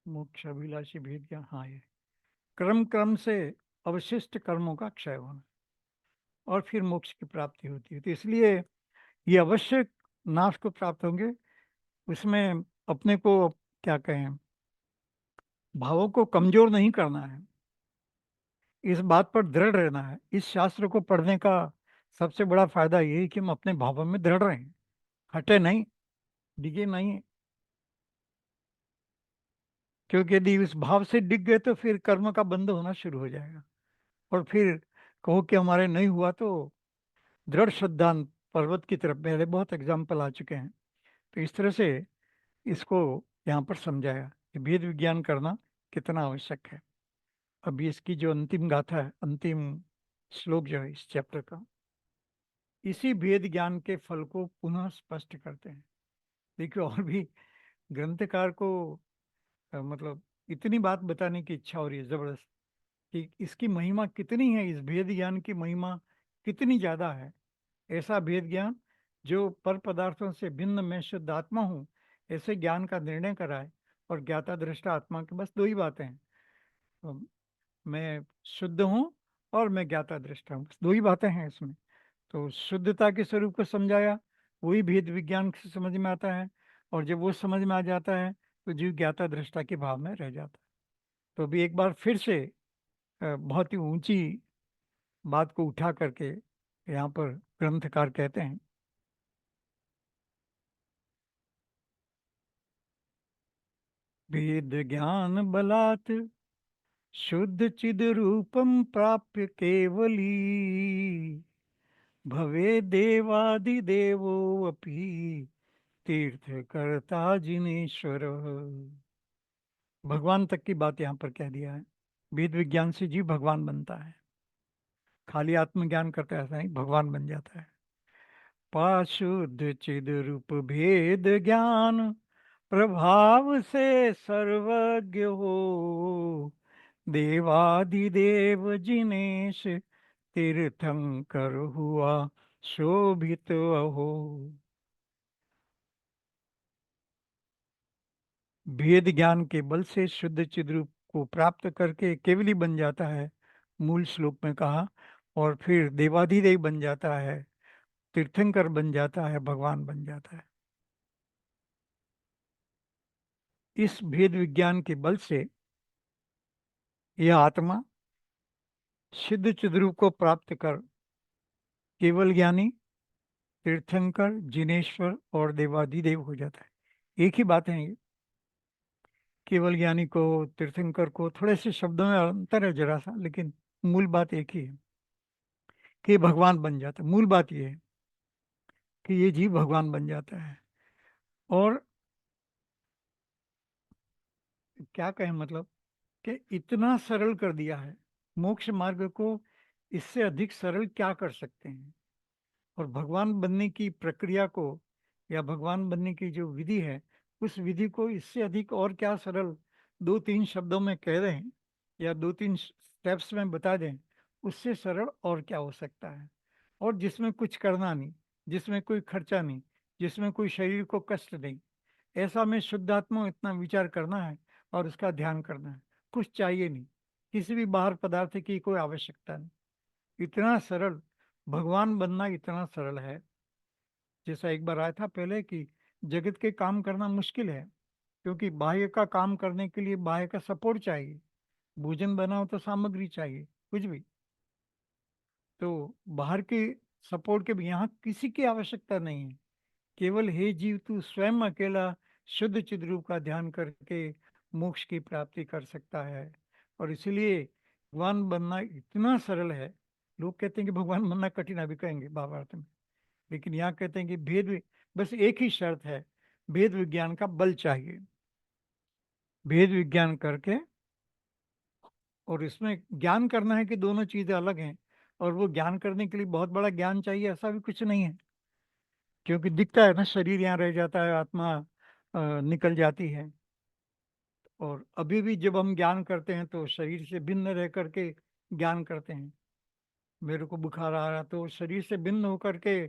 Speaker 1: मोक्ष अभिलाषी भेद ज्ञान, हाँ ये क्रम क्रम से अवशिष्ट कर्मों का क्षय होना और फिर मोक्ष की प्राप्ति होती है। तो इसलिए ये अवश्य नाश को प्राप्त होंगे। उसमें अपने को क्या कहें, भावों को कमजोर नहीं करना है, इस बात पर दृढ़ रहना है। इस शास्त्र को पढ़ने का सबसे बड़ा फायदा ये है कि हम अपने भावों में दृढ़ रहें, हटे नहीं, डिगे नहीं। क्योंकि यदि उस भाव से डिग गए तो फिर कर्म का बंध होना शुरू हो जाएगा। और फिर कहो कि हमारे नहीं हुआ, तो दृढ़ श्रद्धा पर्वत की तरफ, पहले बहुत एग्जाम्पल आ चुके हैं। तो इस तरह से इसको यहाँ पर समझाया कि भेद विज्ञान करना कितना आवश्यक है। अभी इसकी जो अंतिम गाथा है, अंतिम श्लोक जो है इस चैप्टर का, इसी भेद ज्ञान के फल को पुनः स्पष्ट करते हैं। देखिए, और भी ग्रंथकार को मतलब इतनी बात बताने की इच्छा हो रही है जबरदस्त, कि इसकी महिमा कितनी है, इस भेद ज्ञान की महिमा कितनी ज्यादा है। ऐसा भेद ज्ञान जो पर पदार्थों से भिन्न मैं शुद्ध आत्मा हूँ, ऐसे ज्ञान का निर्णय कराए। और ज्ञाता दृष्टा आत्मा के बस 2 ही बातें हैं, तो मैं शुद्ध हूँ और मैं ज्ञाता दृष्टा हूँ, बस 2 ही बातें हैं इसमें। तो शुद्धता के स्वरूप को समझाया, वही भेद विज्ञान से समझ में आता है। और जब वो समझ में आ जाता है तो जीव ज्ञाता दृष्टा के भाव में रह जाता है। तो अभी एक बार फिर से बहुत ही ऊंची बात को उठा करके यहाँ पर ग्रंथकार कहते हैं, वेद ज्ञान बलात् शुद्ध चिद रूपम प्राप्य केवली भवे देवादिदेवो अपि तीर्थकर्ता जिनेश्वर। भगवान तक की बात यहाँ पर कह दिया है। वेद विज्ञान से जीव भगवान बनता है, खाली आत्मज्ञान करता है ऐसा नहीं, भगवान बन जाता है। पाशुद्ध चिद रूप भेद ज्ञान प्रभाव से सर्वज्ञ हो, देवाधिदेव जिनेश तीर्थंकर हुआ शोभित अहो। भेद ज्ञान के बल से शुद्ध चिद्रूप को प्राप्त करके केवली बन जाता है, मूल श्लोक में कहा। और फिर देवाधिदेव बन जाता है, तीर्थंकर बन जाता है, भगवान बन जाता है। इस भेद विज्ञान के बल से यह आत्मा सिद्ध चिद्रूप को प्राप्त कर केवल ज्ञानी, तीर्थंकर, जिनेश्वर और देवाधिदेव हो जाता है। एक ही बात है ये। केवल ज्ञानी को, तीर्थंकर को, थोड़े से शब्दों में अंतर है जरा सा, लेकिन मूल बात एक ही है कि ये भगवान बन जाता है। मूल बात ये है कि ये जीव भगवान बन जाता है। और क्या कहें, मतलब कि इतना सरल कर दिया है मोक्ष मार्ग को। इससे अधिक सरल क्या कर सकते हैं। और भगवान बनने की प्रक्रिया को, या भगवान बनने की जो विधि है, उस विधि को इससे अधिक और क्या सरल 2-3 शब्दों में कह दें, या 2-3 स्टेप्स में बता दें, उससे सरल और क्या हो सकता है। और जिसमें कुछ करना नहीं, जिसमें कोई खर्चा नहीं, जिसमें कोई शरीर को कष्ट नहीं, ऐसा में शुद्धात्मा इतना विचार करना है और उसका ध्यान करना है। कुछ चाहिए नहीं, किसी भी बाहर पदार्थ की कोई आवश्यकता नहीं। इतना सरल भगवान बनना, इतना सरल है। जैसा एक बार आया था पहले कि जगत के काम करना मुश्किल है, क्योंकि बाह्य का काम करने के लिए बाह्य का सपोर्ट चाहिए। भोजन बनाओ तो सामग्री चाहिए, कुछ भी। तो बाहर के सपोर्ट के भी यहाँ किसी की आवश्यकता नहीं है। केवल हे जीव तू स्वयं अकेला शुद्ध चिद रूप का ध्यान करके मोक्ष की प्राप्ति कर सकता है। और इसलिए भगवान बनना इतना सरल है। लोग कहते हैं कि भगवान बनना कठिन, अभी कहेंगे भावार्थ में, लेकिन यहाँ कहते हैं कि बस एक ही शर्त है, भेद विज्ञान का बल चाहिए। भेद विज्ञान करके, और इसमें ज्ञान करना है कि दोनों चीजें अलग हैं। और वो ज्ञान करने के लिए बहुत बड़ा ज्ञान चाहिए, ऐसा भी कुछ नहीं है। क्योंकि दिखता है ना, शरीर यहाँ रह जाता है, आत्मा निकल जाती है। और अभी भी जब हम ज्ञान करते हैं तो शरीर से भिन्न रह करके ज्ञान करते हैं। मेरे को बुखार आ रहा तो शरीर से भिन्न होकर के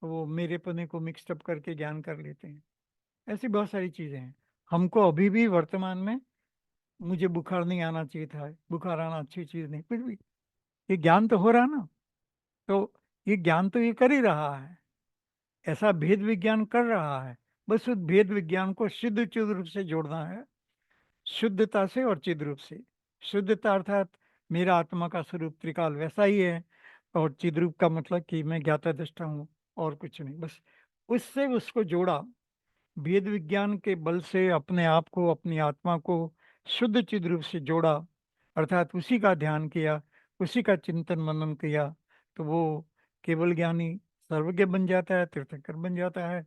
Speaker 1: वो मेरे पने को मिक्सअप करके ज्ञान कर लेते हैं। ऐसी बहुत सारी चीजें हैं। हमको अभी भी वर्तमान में, मुझे बुखार नहीं आना चाहिए था, बुखार आना अच्छी चीज नहीं, कुछ भी, ये ज्ञान तो हो रहा ना। तो ये ज्ञान तो ये कर ही रहा है, ऐसा भेद विज्ञान कर रहा है। बस उस भेद विज्ञान को सिद्ध चिद रूप से जोड़ना है, शुद्धता से और चिद रूप से। शुद्धता अर्थात मेरा आत्मा का स्वरूप त्रिकाल वैसा ही है, और चिद रूप का मतलब कि मैं ज्ञाता दृष्टा हूँ, और कुछ नहीं। बस उससे उसको जोड़ा, वेद विज्ञान के बल से अपने आप को, अपनी आत्मा को शुद्ध चिद रूप से जोड़ा, अर्थात उसी का ध्यान किया, उसी का चिंतन मनन किया, तो वो केवल ज्ञानी सर्वज्ञ बन जाता है, तीर्थंकर बन जाता है,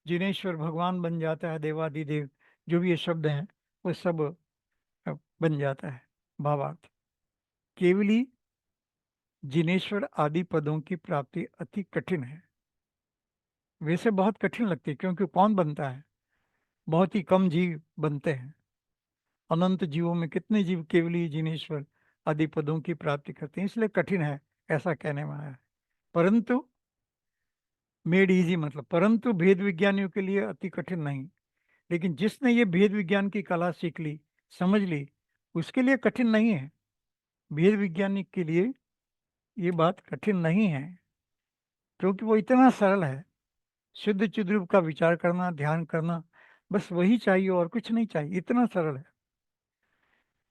Speaker 1: जिनेश्वर भगवान बन जाता है, देवादिदेव, जो भी ये शब्द हैं वो सब बन जाता है। भावार्थ, केवली जिनेश्वर आदि पदों की प्राप्ति अति कठिन है। वैसे बहुत कठिन लगती है, क्योंकि कौन बनता है, बहुत ही कम जीव बनते हैं। अनंत जीवों में कितने जीव केवली जिनेश्वर आदि पदों की प्राप्ति करते हैं, इसलिए कठिन है, ऐसा कहने में आया है। परंतु मेड इजी, मतलब परंतु भेद विज्ञानियों के लिए अति कठिन नहीं। लेकिन जिसने ये भेद विज्ञान की कला सीख ली, समझ ली, उसके लिए कठिन नहीं है। भेद विज्ञानी के लिए ये बात कठिन नहीं है, क्योंकि वो इतना सरल है। शुद्ध चिद रूप का विचार करना, ध्यान करना, बस वही चाहिए और कुछ नहीं चाहिए, इतना सरल है।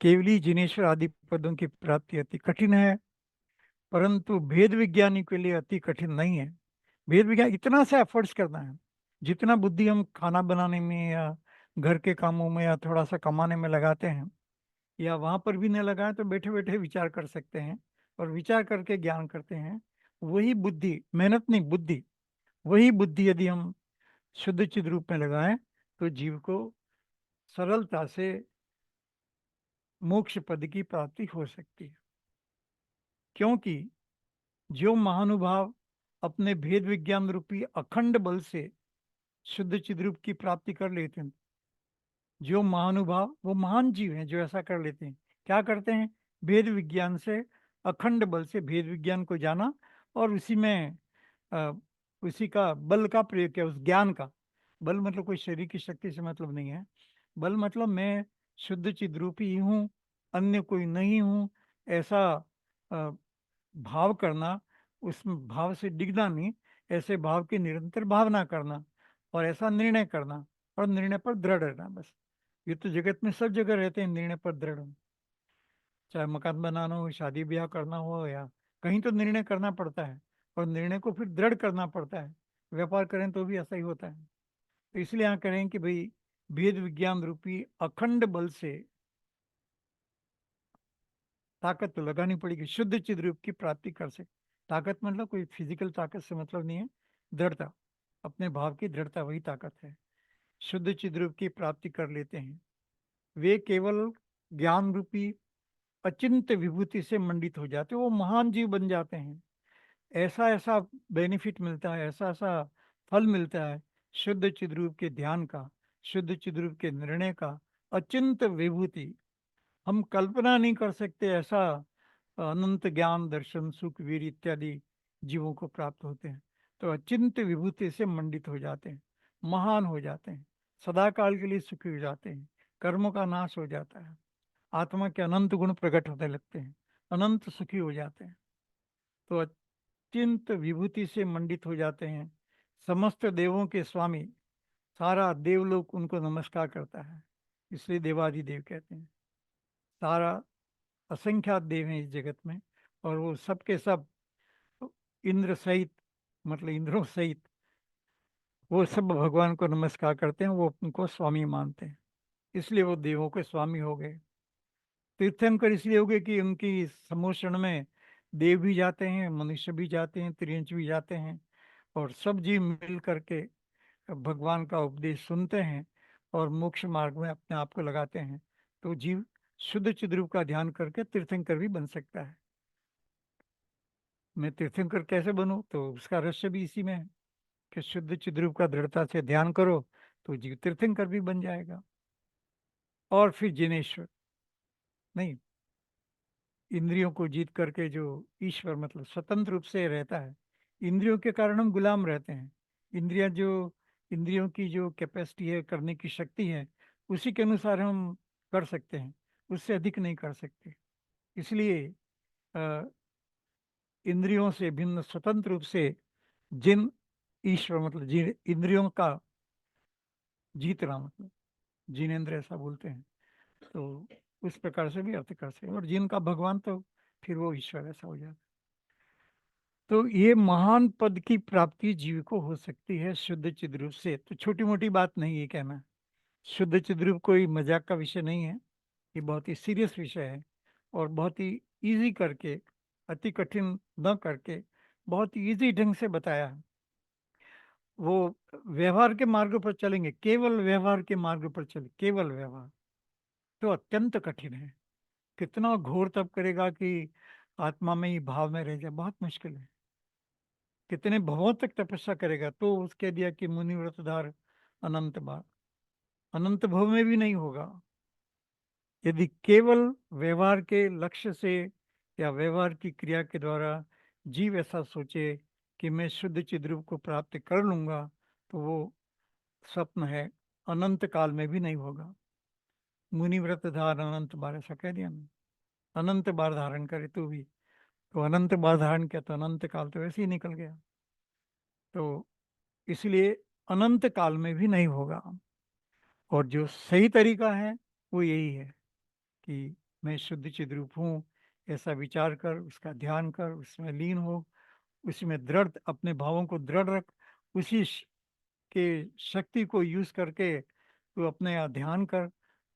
Speaker 1: केवली जिनेश्वर आदि पदों की प्राप्ति अति कठिन है, परंतु भेद विज्ञानी के लिए अति कठिन नहीं है। भेद विज्ञान इतना सा एफर्ट्स करना है, जितना बुद्धि हम खाना बनाने में या घर के कामों में या थोड़ा सा कमाने में लगाते हैं, या वहां पर भी नहीं लगाए तो बैठे बैठे विचार कर सकते हैं, और विचार करके ज्ञान करते हैं। वही बुद्धि, मेहनत नहीं, बुद्धि, वही बुद्धि यदि हम शुद्ध चिद रूप में लगाएं तो जीव को सरलता से मोक्ष पद की प्राप्ति हो सकती है। क्योंकि जो महानुभाव अपने भेद विज्ञान रूपी अखंड बल से शुद्ध चिद रूप की प्राप्ति कर लेते हैं, जो महानुभाव, वो महान जीव हैं जो ऐसा कर लेते हैं। क्या करते हैं, भेद विज्ञान से, अखंड बल से भेद विज्ञान को जाना, और उसी में अ, उसी का बल का प्रयोग किया, उस ज्ञान का। बल मतलब कोई शरीर की शक्ति से मतलब नहीं है। बल मतलब मैं शुद्ध चिद रूपी ही हूँ, अन्य कोई नहीं हूँ, ऐसा अ, भाव करना, उस भाव से डिगना नहीं, ऐसे भाव की निरंतर भावना करना, और ऐसा निर्णय करना, और निर्णय पर दृढ़ रहना। बस ये तो जगत में सब जगह रहते हैं, निर्णय पर दृढ़ होना। चाहे मकान बनाना हो, शादी ब्याह करना हो, या कहीं तो निर्णय करना पड़ता है, और निर्णय को फिर दृढ़ करना पड़ता है। व्यापार करें तो भी ऐसा ही होता है। तो इसलिए यहाँ करें कि भाई भेद विज्ञान रूपी अखंड बल से ताकत तो लगानी पड़ेगी, शुद्ध चिद रूप की प्राप्ति कर सके। ताकत मतलब कोई फिजिकल ताकत से मतलब नहीं है, दृढ़ता, अपने भाव की दृढ़ता, वही ताकत है। शुद्ध चिद रूप की प्राप्ति कर लेते हैं वे केवल ज्ञान रूपी अचिंत्य विभूति से मंडित हो जाते हैं, वो महान जीव बन जाते हैं। ऐसा ऐसा बेनिफिट मिलता है, ऐसा ऐसा फल मिलता है शुद्ध चिद्रूप के ध्यान का, शुद्ध चिद्रूप के निर्णय का। अचिंत विभूति हम कल्पना नहीं कर सकते, ऐसा अनंत ज्ञान दर्शन सुख वीर इत्यादि जीवों को प्राप्त होते हैं। तो अचिंत विभूति से मंडित हो जाते हैं, महान हो जाते हैं, सदा काल के लिए सुखी हो जाते हैं, कर्मों का नाश हो जाता है, आत्मा के अनंत गुण प्रकट होने लगते हैं, अनंत सुखी हो जाते हैं। तो अत्यंत विभूति से मंडित हो जाते हैं। समस्त देवों के स्वामी, सारा देवलोक उनको नमस्कार करता है, इसलिए देवादिदेव कहते हैं। सारा असंख्यात देव हैं इस जगत में, और वो सब के सब इंद्र सहित, मतलब इंद्रों सहित, वो सब भगवान को नमस्कार करते हैं, वो उनको स्वामी मानते हैं, इसलिए वो देवों के स्वामी हो गए। तीर्थंकर इसलिए हो गए कि उनकी समोषण में देव भी जाते हैं, मनुष्य भी जाते हैं, त्रियंच भी जाते हैं, और सब जीव मिल करके भगवान का उपदेश सुनते हैं और मोक्ष मार्ग में अपने आप को लगाते हैं। तो जीव शुद्ध चिद्रूप का ध्यान करके तीर्थंकर भी बन सकता है। मैं तीर्थंकर कैसे बनूं, तो उसका रहस्य भी इसी में है कि शुद्ध चिद्रूप का दृढ़ता से ध्यान करो तो जीव तीर्थंकर भी बन जाएगा। और फिर जिनेश्वर, नहीं, इंद्रियों को जीत करके जो ईश्वर मतलब स्वतंत्र रूप से रहता है। इंद्रियों के कारण हम गुलाम रहते हैं। इंद्रियों की जो कैपेसिटी है, करने की शक्ति है, उसी के अनुसार हम कर सकते हैं, उससे अधिक नहीं कर सकते। इसलिए अ, इंद्रियों से भिन्न स्वतंत्र रूप से जिन ईश्वर मतलब जिन इंद्रियों का जीतना, मतलब जिनेंद्र ऐसा बोलते हैं, तो उस प्रकार से भी अर्थ कर सकते हैं। और जिनका भगवान, तो फिर वो ईश्वर ऐसा हो जाता है। तो ये महान पद की प्राप्ति जीव को हो सकती है शुद्ध चिद्रूप से। तो छोटी मोटी बात नहीं है कहना, शुद्ध चिद्रूप कोई मजाक का विषय नहीं है, ये बहुत ही सीरियस विषय है, और बहुत ही इजी करके, अति कठिन न करके, बहुत ही इजी ढंग से बताया है। वो व्यवहार के मार्ग पर चलेंगे, केवल व्यवहार के मार्ग पर चले, केवल व्यवहार तो अत्यंत कठिन है। कितना घोर तप करेगा कि आत्मा में ही भाव में रह जाए, बहुत मुश्किल है। कितने भवों तक तपस्या करेगा, तो उसके दिया कि मुनि व्रतधार अनंत बार, अनंत भव में भी नहीं होगा। यदि केवल व्यवहार के लक्ष्य से या व्यवहार की क्रिया के द्वारा जीव ऐसा सोचे कि मैं शुद्ध चिद्रूप को प्राप्त कर लूंगा, तो वो स्वप्न है, अनंत काल में भी नहीं होगा। मुनि व्रत धारण अनंत बार, ऐसा कह दिया ना, अनंत बार धारण करे तो भी, तो अनंत बार धारण किया तो अनंत काल तो वैसे ही निकल गया। तो इसलिए अनंत काल में भी नहीं होगा। और जो सही तरीका है वो यही है कि मैं शुद्ध चिद्रूप हूँ, ऐसा विचार कर, उसका ध्यान कर, उसमें लीन हो, उसी में दृढ़, अपने भावों को दृढ़ रख, उसी के शक्ति को यूज करके तो अपने यहाँ ध्यान कर,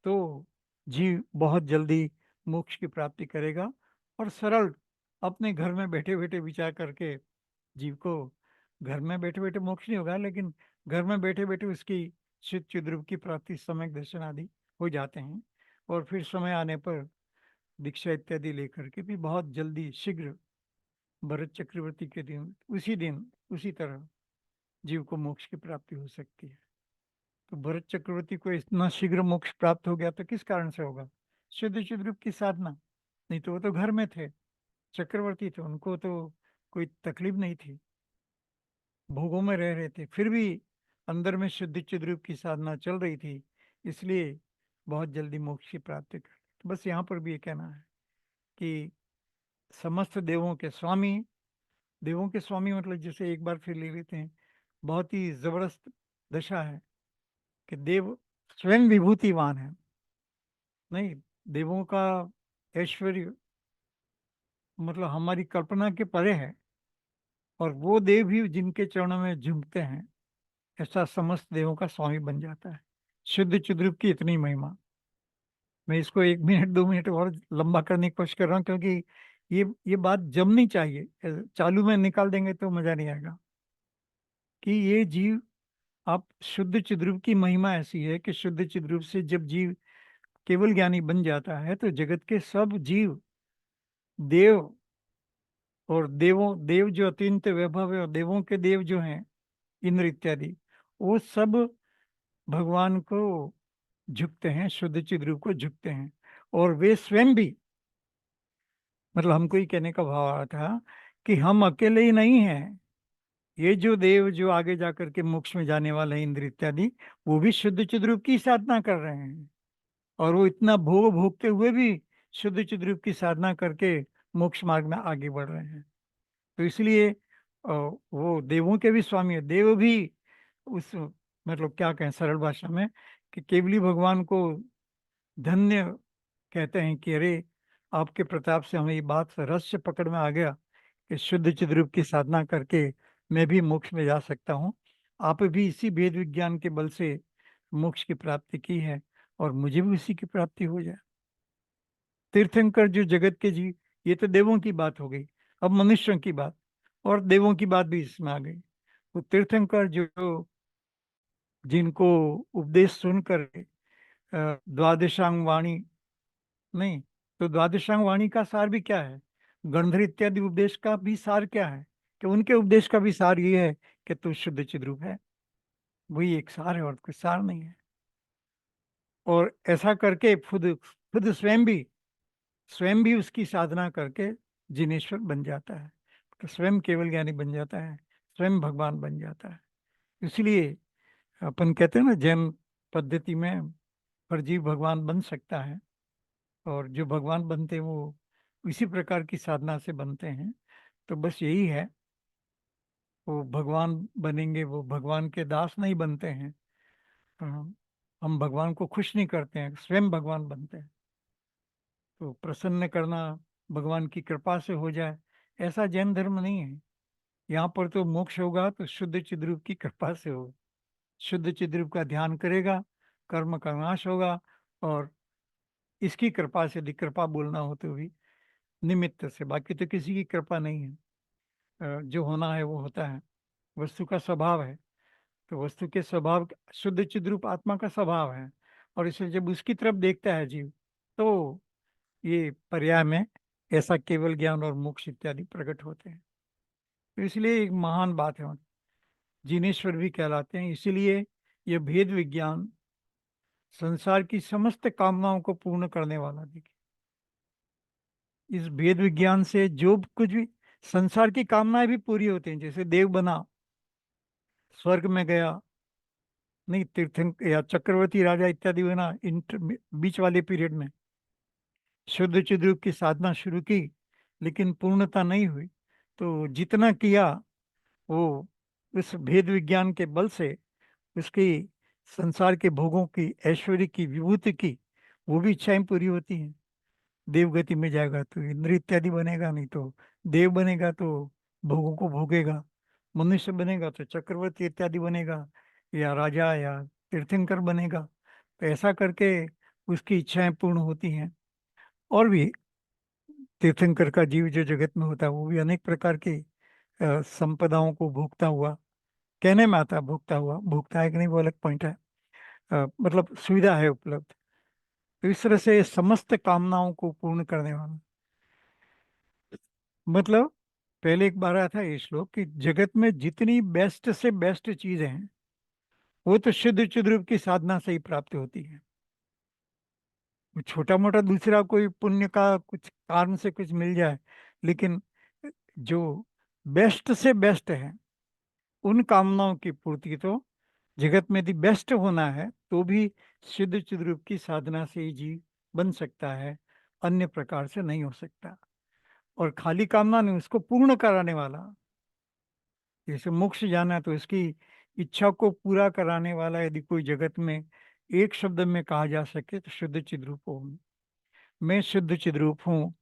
Speaker 1: तो जीव बहुत जल्दी मोक्ष की प्राप्ति करेगा। और सरल अपने घर में बैठे बैठे विचार करके जीव को, घर में बैठे बैठे मोक्ष नहीं होगा, लेकिन घर में बैठे बैठे उसकी चित चिद्रूप की प्राप्ति, सम्यक दर्शन आदि हो जाते हैं। और फिर समय आने पर दीक्षा इत्यादि लेकर के भी बहुत जल्दी शीघ्र भरत चक्रवर्ती के दिन उसी तरह जीव को मोक्ष की प्राप्ति हो सकती है। तो भरत चक्रवर्ती को इतना शीघ्र मोक्ष प्राप्त हो गया तो किस कारण से होगा? शुद्ध चिद्रूप की साधना, नहीं तो वो तो घर में थे, चक्रवर्ती थे, उनको तो कोई तकलीफ नहीं थी, भोगों में रह रहे थे, फिर भी अंदर में शुद्ध चिद्रूप की साधना चल रही थी, इसलिए बहुत जल्दी मोक्ष की प्राप्ति कर। तो बस यहाँ पर भी ये कहना है कि समस्त देवों के स्वामी, देवों के स्वामी मतलब जैसे एक बार फिर ले लेते हैं, बहुत ही जबरदस्त दशा है कि देव स्वयं विभूतिवान है। नहीं, देवों का ऐश्वर्य मतलब हमारी कल्पना के परे है, और वो देव भी जिनके चरणों में झुकते हैं, ऐसा समस्त देवों का स्वामी बन जाता है। शुद्ध चिद्रूप की इतनी महिमा। मैं इसको 1 मिनट 2 मिनट और लंबा करने की कोशिश कर रहा हूँ, क्योंकि ये बात जमनी चाहिए। चालू में निकाल देंगे तो मजा नहीं आएगा। कि ये जीव, आप शुद्ध चिद्रूप की महिमा ऐसी है कि शुद्ध चिद्रूप से जब जीव केवल ज्ञानी बन जाता है तो जगत के सब जीव, देव और देव जो अत्यंत वैभव है, और देवों के देव जो हैं इंद्र इत्यादि, वो सब भगवान को झुकते हैं, शुद्ध चिद्रूप को झुकते हैं। और वे स्वयं भी, मतलब हमको ही कहने का भाव आ रहा था कि हम अकेले ही नहीं हैं। ये जो देव जो आगे जाकर के मोक्ष में जाने वाले हैं, इंद्र इत्यादि, वो भी शुद्ध चिद्रूप की साधना कर रहे हैं। और वो इतना भोग भोगते हुए भी शुद्ध चिद्रूप की साधना करके मोक्ष मार्ग में आगे बढ़ रहे हैं। तो इसलिए वो देवों के भी स्वामी है। देव भी उस, मतलब क्या कहें सरल भाषा में, कि केवली भगवान को धन्य कहते हैं कि अरे, आपके प्रताप से हमें ये बात रहस्य पकड़ में आ गया कि शुद्ध चिद्रूप की साधना करके मैं भी मोक्ष में जा सकता हूँ। आप भी इसी भेद विज्ञान के बल से मोक्ष की प्राप्ति की है, और मुझे भी उसी की प्राप्ति हो जाए। तीर्थंकर जो जगत के जीव, ये तो देवों की बात हो गई। अब मनुष्यों की बात, और देवों की बात भी इसमें आ गई। वो तीर्थंकर जो, जिनको उपदेश सुनकर द्वादशांग वाणी, नहीं तो द्वादशांग वाणी का सार भी क्या है, गंधर इत्यादि उपदेश का भी सार क्या है, कि उनके उपदेश का भी सार ये है कि तू शुद्ध चिद्रूप है। वही एक सार है और कोई सार नहीं है। और ऐसा करके खुद खुद स्वयं भी उसकी साधना करके जिनेश्वर बन जाता है। तो स्वयं केवल ज्ञानी बन जाता है, स्वयं भगवान बन जाता है। इसलिए अपन कहते हैं ना, जैन पद्धति में परजीव भगवान बन सकता है। और जो भगवान बनते हैं वो इसी प्रकार की साधना से बनते हैं। तो बस यही है, वो भगवान बनेंगे, वो भगवान के दास नहीं बनते हैं। हम भगवान को खुश नहीं करते हैं, स्वयं भगवान बनते हैं। तो प्रसन्न करना भगवान की कृपा से हो जाए, ऐसा जैन धर्म नहीं है। यहाँ पर तो मोक्ष होगा तो शुद्ध चिद्रूप की कृपा से होगा। शुद्ध चिद्रूप का ध्यान करेगा, कर्म का नाश होगा, और इसकी कृपा से, यदि कृपा बोलना हो तो भी निमित्त से, बाकी तो किसी की कृपा नहीं है। जो होना है वो होता है, वस्तु का स्वभाव है। तो वस्तु के स्वभाव, शुद्ध चिद्रूप आत्मा का स्वभाव है, और इसलिए जब उसकी तरफ देखता है जीव, तो ये पर्याय में ऐसा केवल ज्ञान और मोक्ष इत्यादि प्रकट होते हैं। तो इसलिए एक महान बात है, जिनेश्वर भी कहलाते हैं। इसीलिए यह भेद विज्ञान संसार की समस्त कामनाओं को पूर्ण करने वाला। देखिए, इस भेद विज्ञान से जो कुछ भी संसार की कामनाएं भी पूरी होती हैं। जैसे देव बना, स्वर्ग में गया, नहीं तीर्थंकर या चक्रवर्ती राजा इत्यादि बना, बीच वाले पीरियड में शुद्ध चिद्रूप की साधना शुरू की, लेकिन पूर्णता नहीं हुई। तो जितना किया वो उस भेद विज्ञान के बल से, उसकी संसार के भोगों की, ऐश्वर्य की, विभूति की, वो भी इच्छाएं पूरी होती हैं। देवगति में जाएगा तो इंद्र इत्यादि बनेगा, नहीं तो देव बनेगा तो भोगों को भोगेगा। मनुष्य बनेगा तो चक्रवर्ती इत्यादि बनेगा, या राजा या तीर्थंकर बनेगा। तो ऐसा करके उसकी इच्छाएं पूर्ण होती हैं। और भी तीर्थंकर का जीव जो जगत में होता है, वो भी अनेक प्रकार की संपदाओं को भोगता हुआ, कहने में आता है भोगता हुआ, भोगता है कि नहीं वो अलग पॉइंट है। मतलब सुविधा है उपलब्ध। तो इस तरह से समस्त कामनाओं को पूर्ण करने वाला, मतलब पहले एक बार आया था ये श्लोक कि जगत में जितनी बेस्ट से बेस्ट चीजें हैं, वो तो शुद्ध चिद्रूप की साधना से ही प्राप्त होती है। वो छोटा मोटा दूसरा कोई पुण्य का कुछ कारण से कुछ मिल जाए, लेकिन जो बेस्ट से बेस्ट है, उन कामनाओं की पूर्ति तो जगत में यदि बेस्ट होना है तो भी शुद्ध चिद्रूप की साधना से ही जीव बन सकता है, अन्य प्रकार से नहीं हो सकता। और खाली कामना नहीं, उसको पूर्ण कराने वाला, जैसे मोक्ष जाना तो इसकी इच्छा को पूरा कराने वाला, यदि कोई जगत में एक शब्द में कहा जा सके तो शुद्ध चिद्रूप हूँ। मैं शुद्ध चिद्रूप हूँ,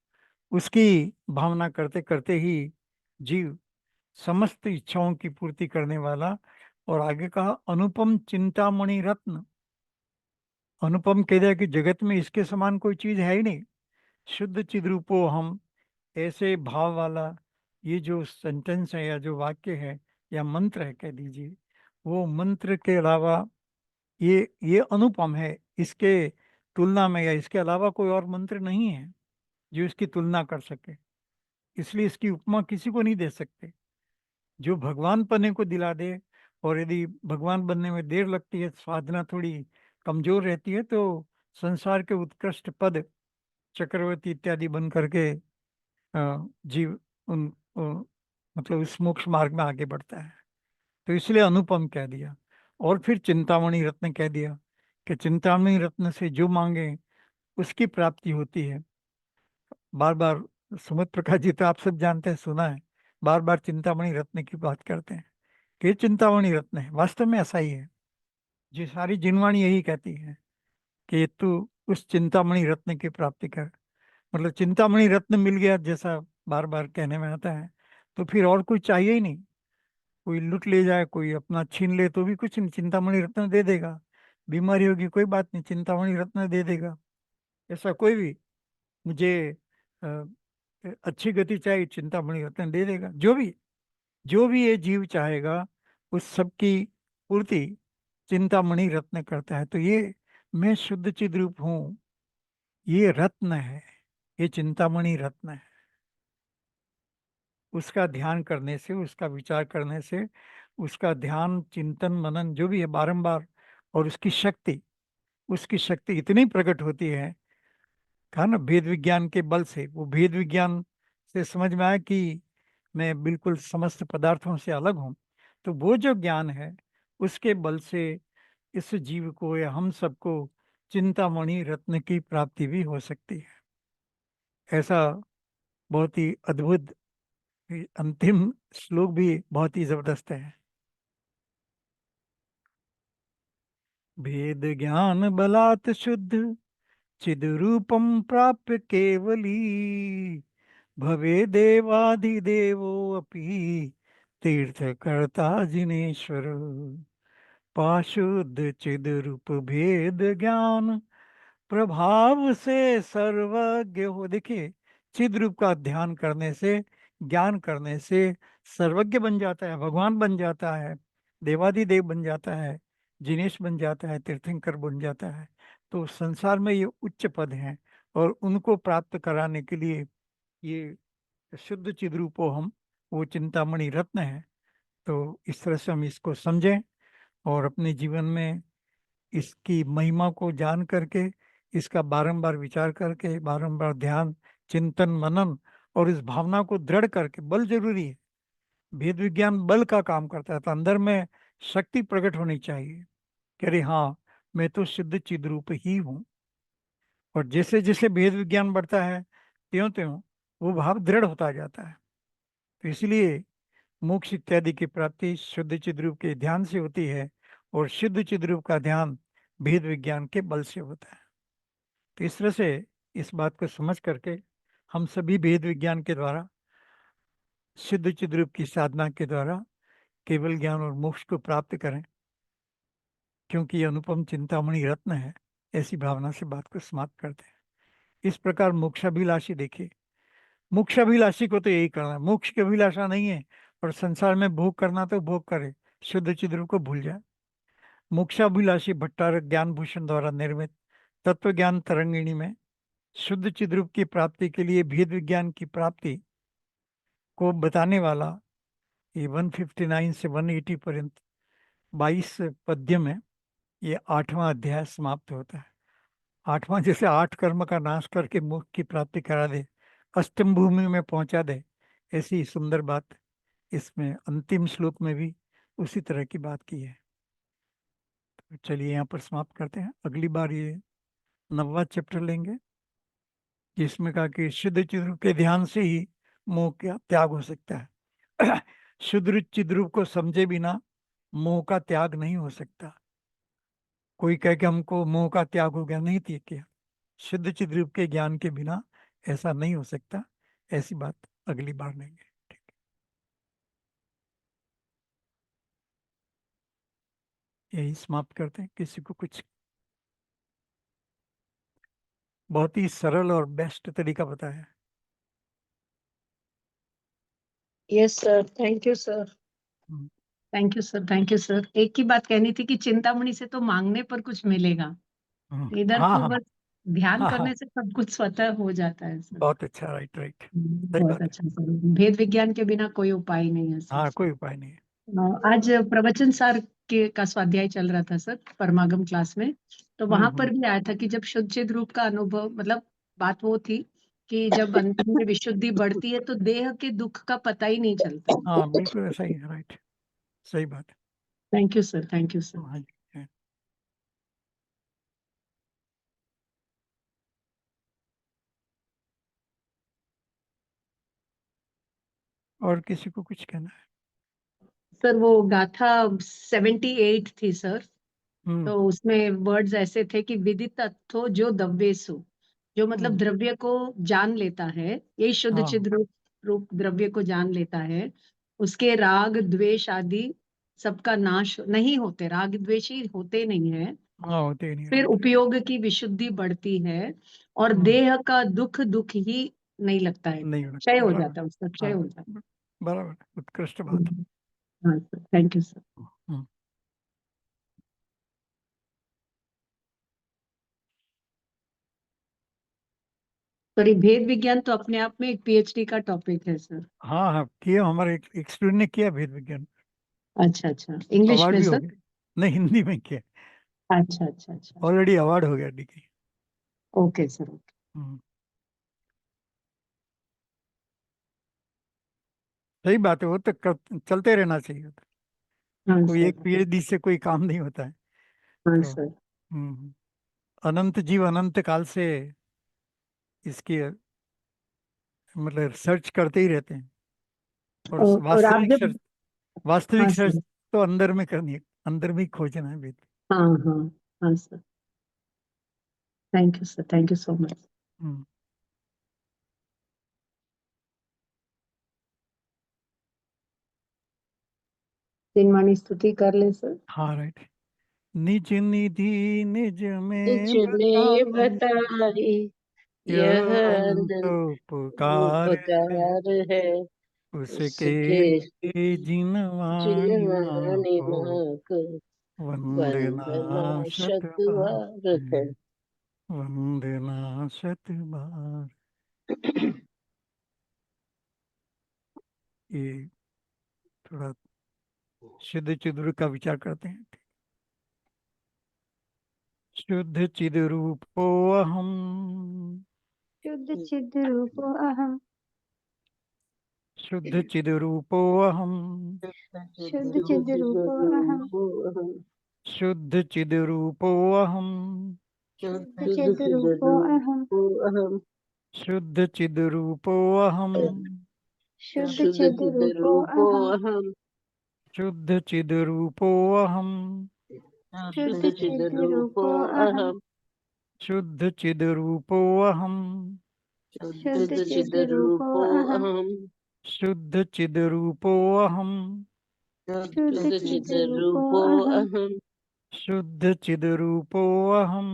Speaker 1: उसकी भावना करते करते ही जीव समस्त इच्छाओं की पूर्ति करने वाला। और आगे कहा अनुपम चिंतामणि रत्न। अनुपम कह दिया कि जगत में इसके समान कोई चीज है ही नहीं। शुद्ध चिद्रूपो हम, ऐसे भाव वाला ये जो सेंटेंस है या जो वाक्य है या मंत्र है कह दीजिए, वो मंत्र के अलावा ये अनुपम है। इसके तुलना में या इसके अलावा कोई और मंत्र नहीं है जो इसकी तुलना कर सके, इसलिए इसकी उपमा किसी को नहीं दे सकते। जो भगवान पने को दिला दे, और यदि भगवान बनने में देर लगती है, साधना थोड़ी कमजोर रहती है, तो संसार के उत्कृष्ट पद चक्रवर्ती इत्यादि बन करके जीव उन मतलब उस मोक्ष मार्ग में आगे बढ़ता है। तो इसलिए अनुपम कह दिया। और फिर चिंतामणि रत्न कह दिया कि चिंतामणि रत्न से जो मांगे उसकी प्राप्ति होती है। बार बार सुमित प्रकाश जी तो आप सब जानते हैं, सुना है, बार बार चिंतामणि रत्न की बात करते हैं कि ये चिंतामणि रत्न है। वास्तव में ऐसा ही है। ये सारी जिनवाणी यही कहती है कि तू उस चिंतामणि रत्न की प्राप्ति कर। मतलब चिंतामणि रत्न मिल गया जैसा बार बार कहने में आता है, तो फिर और कोई चाहिए ही नहीं। कोई लूट ले जाए, कोई अपना छीन ले तो भी कुछ नहीं, चिंतामणि रत्न दे देगा। बीमारी होगी कोई बात नहीं, चिंतामणि रत्न दे देगा। ऐसा कोई भी मुझे अ, अच्छी गति चाहिए, चिंतामणि रत्न दे देगा। जो भी ये जीव चाहेगा उस सब की पूर्ति चिंतामणि रत्न करता है। तो ये मैं शुद्ध चिद रूप हूँ, ये रत्न है, ये चिंतामणि रत्न है। उसका ध्यान करने से, उसका विचार करने से, उसका ध्यान चिंतन मनन जो भी है बारंबार, और उसकी शक्ति इतनी प्रकट होती है। कहा ना, भेद विज्ञान के बल से, वो भेद विज्ञान से समझ में आया कि मैं बिल्कुल समस्त पदार्थों से अलग हूँ। तो वो जो ज्ञान है उसके बल से इस जीव को या हम सबको चिंतामणि रत्न की प्राप्ति भी हो सकती है। ऐसा बहुत ही अद्भुत अंतिम श्लोक भी बहुत ही जबरदस्त है। भेद ज्ञान बलात् शुद्ध चिद रूपम प्राप्य केवली भवे देवाधिदेवो अपि तीर्थकर्ता जिनेश्वर। पाशुद्ध चिद रूप भेद ज्ञान प्रभाव से सर्वज्ञ हो। देखिए, चिद रूप का ध्यान करने से, ज्ञान करने से सर्वज्ञ बन जाता है, भगवान बन जाता है, देवादिदेव बन जाता है, जिनेश बन जाता है, तीर्थंकर बन जाता है। तो संसार में ये उच्च पद हैं, और उनको प्राप्त कराने के लिए ये शुद्ध चिद रूपो हम, वो चिंतामणि रत्न है। तो इस तरह से हम इसको समझें और अपने जीवन में इसकी महिमा को जान करके, इसका बारंबार विचार करके, बारंबार ध्यान चिंतन मनन, और इस भावना को दृढ़ करके, बल जरूरी है, भेद विज्ञान बल का काम करता है। तो अंदर में शक्ति प्रकट होनी चाहिए कि अरे हाँ, मैं तो शुद्ध चिद रूप ही हूँ। और जैसे जैसे भेद विज्ञान बढ़ता है, त्यों त्यों वो भाव दृढ़ होता जाता है। तो इसलिए मोक्ष इत्यादि की प्राप्ति शुद्ध चिद रूप के ध्यान से होती है, और शुद्ध चिद रूप का ध्यान भेद विज्ञान के बल से होता है। तो इस तरह से इस बात को समझ करके हम सभी भेद विज्ञान के द्वारा, शुद्ध चिद रूप की साधना के द्वारा केवल ज्ञान और मोक्ष को प्राप्त करें, क्योंकि ये अनुपम चिंतामणि रत्न है। ऐसी भावना से बात को समाप्त करते हैं। इस प्रकार मोक्षाभिलाषी, देखिए, मोक्षाभिलाषी को तो यही करना है, मोक्ष की अभिलाषा नहीं है, और संसार में भोग करना तो भोग करे, शुद्ध चिद रूप को भूल जाए। मोक्षाभिलाषी भट्टारक ज्ञान भूषण द्वारा निर्मित तत्व ज्ञान तरंगिणी में शुद्ध चिद्रूप की प्राप्ति के लिए भेद विज्ञान की प्राप्ति को बताने वाला ये 159 से 180 पर्यंत 22 पद्य में ये 8वां अध्याय समाप्त होता है। 8वां, जैसे 8 कर्म का नाश करके मोक्ष की प्राप्ति करा दे, अष्टम भूमि में पहुंचा दे, ऐसी सुंदर बात इसमें अंतिम श्लोक में भी उसी तरह की बात की है। तो चलिए यहाँ पर समाप्त करते हैं। अगली बार ये 9वां चैप्टर लेंगे, जिसमें कहा कि शुद्ध चिद्रूप के ध्यान से ही मोह का त्याग हो सकता है। शुद्ध चिद्रूप को समझे बिना मोह का त्याग नहीं हो सकता। कोई कह के हमको मोह का त्याग हो गया, नहीं थी क्या? शुद्ध चिद्रूप के ज्ञान के बिना ऐसा नहीं हो सकता। ऐसी बात अगली बार लेंगे। यही समाप्त करते हैं। किसी को कुछ बहुत ही सरल और बेस्ट तरीका बताया।
Speaker 4: Yes sir, thank you sir.
Speaker 1: Hmm,
Speaker 4: thank you sir, thank you sir. एक ही बात कहनी थी कि चिंतामणि से तो मांगने पर कुछ मिलेगा, इधर
Speaker 1: हाँ
Speaker 4: तो
Speaker 1: हाँ
Speaker 4: बस ध्यान
Speaker 1: हाँ हाँ,
Speaker 4: करने से सब कुछ स्वतः हो जाता है सर।
Speaker 1: बहुत अच्छा, राइट राइट, सही
Speaker 4: बहुत
Speaker 1: बात है।
Speaker 4: अच्छा सर, भेद विज्ञान के बिना कोई उपाय नहीं है
Speaker 1: हाँ,
Speaker 4: सर।
Speaker 1: कोई उपाय नहीं है।
Speaker 4: आज प्रवचन सार के का स्वाध्याय चल रहा था सर परमागम क्लास में, तो वहां पर भी आया था कि जब शुद्ध चिद रूप का अनुभव, मतलब बात वो थी कि जब अंतर में विशुद्धि बढ़ती है तो देह के दुख का पता ही नहीं चलता।
Speaker 1: हाँ, बिल्कुल ऐसा ही है, राइट, सही बात है।
Speaker 4: Thank you sir, thank you sir.
Speaker 1: हाँ जी, है। और किसी को कुछ कहना है?
Speaker 4: सर वो गाथा 78 थी सर,
Speaker 1: हम्म
Speaker 4: तो उसमें वर्ड्स ऐसे थे कि विदित अर्थो जो दव्येसु, जो मतलब द्रव्य को जान लेता है, यही शुद्ध
Speaker 1: हाँ
Speaker 4: चिद रूप द्रव्य को जान लेता है, उसके राग द्वेष आदि सबका नाश नहीं होते, राग द्वेष ही होते नहीं है।
Speaker 1: हाँ, होते ही नहीं,
Speaker 4: फिर
Speaker 1: राइट।
Speaker 4: उपयोग की विशुद्धि बढ़ती है और देह का दुख दुख ही नहीं लगता है,
Speaker 1: नहीं होना,
Speaker 4: क्षय हो
Speaker 1: बराबर।
Speaker 4: जाता है, उसका क्षय
Speaker 1: हाँ,
Speaker 4: हो जाता
Speaker 1: बराबर, उत्कृष्ट
Speaker 4: है।
Speaker 1: बात।
Speaker 4: हाँ sir, thank you sir.
Speaker 1: Hmm,
Speaker 4: sorry, भेद विज्ञान तो अपने आप में एक पीएचडी का टॉपिक है सर।
Speaker 1: हाँ हाँ, किया, हमारे एक स्टूडेंट ने किया भेद विज्ञान,
Speaker 4: अच्छा अच्छा, इंग्लिश
Speaker 1: अवार्ड
Speaker 4: में
Speaker 1: भी हो
Speaker 4: सर?
Speaker 1: गया। नहीं, हिंदी में किया,
Speaker 4: अच्छा अच्छा अच्छा,
Speaker 1: ऑलरेडी अवार्ड हो गया डिग्री।
Speaker 4: Okay sir, okay.
Speaker 1: सही बात है, वो तो चलते रहना चाहिए।
Speaker 4: हाँ
Speaker 1: कोई
Speaker 4: सर,
Speaker 1: एक पीएचडी से कोई काम नहीं होता है।
Speaker 4: हाँ
Speaker 1: तो
Speaker 4: सर।
Speaker 1: अनंत जीव अनंत काल से इसकी मतलब रिसर्च करते ही रहते हैं। और
Speaker 4: और आप
Speaker 1: वास्तविक
Speaker 4: जब,
Speaker 1: सर्च, वास्तविक
Speaker 4: हाँ
Speaker 1: सर्च
Speaker 4: सर,
Speaker 1: तो अंदर में करनी है, अंदर में ही खोजना है वेद।
Speaker 4: हाँ हाँ, हाँ sir, thank you sir, thank you so much.
Speaker 1: हम्म,
Speaker 4: तीन वाणी स्तुति कर ले सर।
Speaker 1: हाँ, राइट। निज निधि निज में
Speaker 2: जिसने
Speaker 1: बताई,
Speaker 2: बताई
Speaker 1: यह
Speaker 2: यह
Speaker 1: अनंत उपकार है,
Speaker 2: उपकार है, उसके
Speaker 1: उसके जिन वाणियों
Speaker 2: जिनवानी
Speaker 1: को
Speaker 2: को
Speaker 1: वंदना
Speaker 2: वंदना
Speaker 1: शत
Speaker 2: शतवार है।
Speaker 1: बार, वंदना शत बार। ये थोड़ा शुद्ध चिद्र का विचार करते हैं। शुद्ध चिद रूपो अहम,
Speaker 5: शुद्ध चिद रूपो अहम,
Speaker 1: शुद्ध चिद रूपो अहम,
Speaker 5: शुद्ध चिद रूपो अहम,
Speaker 1: शुद्ध चिद रूपो अहम,
Speaker 5: शुद्ध चिद रूपो अहम,
Speaker 2: अहम
Speaker 1: शुद्ध चिद रूपो अहम,
Speaker 5: शुद्ध
Speaker 2: शुद्ध
Speaker 5: चिद
Speaker 2: चिद
Speaker 5: रूपो
Speaker 2: रूपो
Speaker 5: अहम,
Speaker 2: अहम,
Speaker 1: शुद्ध चिद रूपो अहम,
Speaker 5: शुद्ध
Speaker 2: शुद्ध चिद
Speaker 5: चिद
Speaker 2: रूपो
Speaker 5: रूपो अहम,
Speaker 2: अहम,
Speaker 1: शुद्ध चिद रूपो अहम,
Speaker 5: शुद्ध
Speaker 2: शुद्ध
Speaker 5: चिद
Speaker 2: चिद
Speaker 5: रूपो
Speaker 2: रूपो
Speaker 5: अहम,
Speaker 2: अहम,
Speaker 1: शुद्ध चिद रूपो अहम,
Speaker 5: शुद्ध
Speaker 2: शुद्ध
Speaker 5: चिद
Speaker 2: चिद
Speaker 5: रूपो
Speaker 2: रूपो
Speaker 5: अहम,
Speaker 2: अहम,
Speaker 1: शुद्ध चिद रूपो अहम,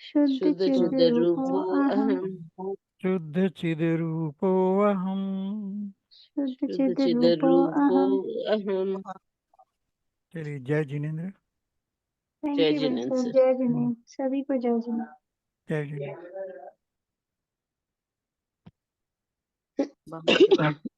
Speaker 5: शुद्ध
Speaker 2: शुद्ध
Speaker 5: चिद
Speaker 2: चिद
Speaker 5: रूपो
Speaker 2: रूपो
Speaker 5: अहम,
Speaker 2: अहम,
Speaker 1: शुद्ध चिद रूपो अहम।
Speaker 5: शुद्ध
Speaker 2: शुद्ध
Speaker 5: चिद
Speaker 2: चिद
Speaker 5: रूपो
Speaker 2: रूपो
Speaker 5: अहम।
Speaker 2: अहम।
Speaker 1: चलिए, जय जिनेन्द्र।
Speaker 5: थैंक
Speaker 2: जय
Speaker 5: यू
Speaker 2: जिनेन्द्र
Speaker 5: सर,
Speaker 2: सर।
Speaker 5: जय जिनेन्द्र, सभी को जय
Speaker 1: जय जिनेन्द्र।
Speaker 5: जिनेन्द्र।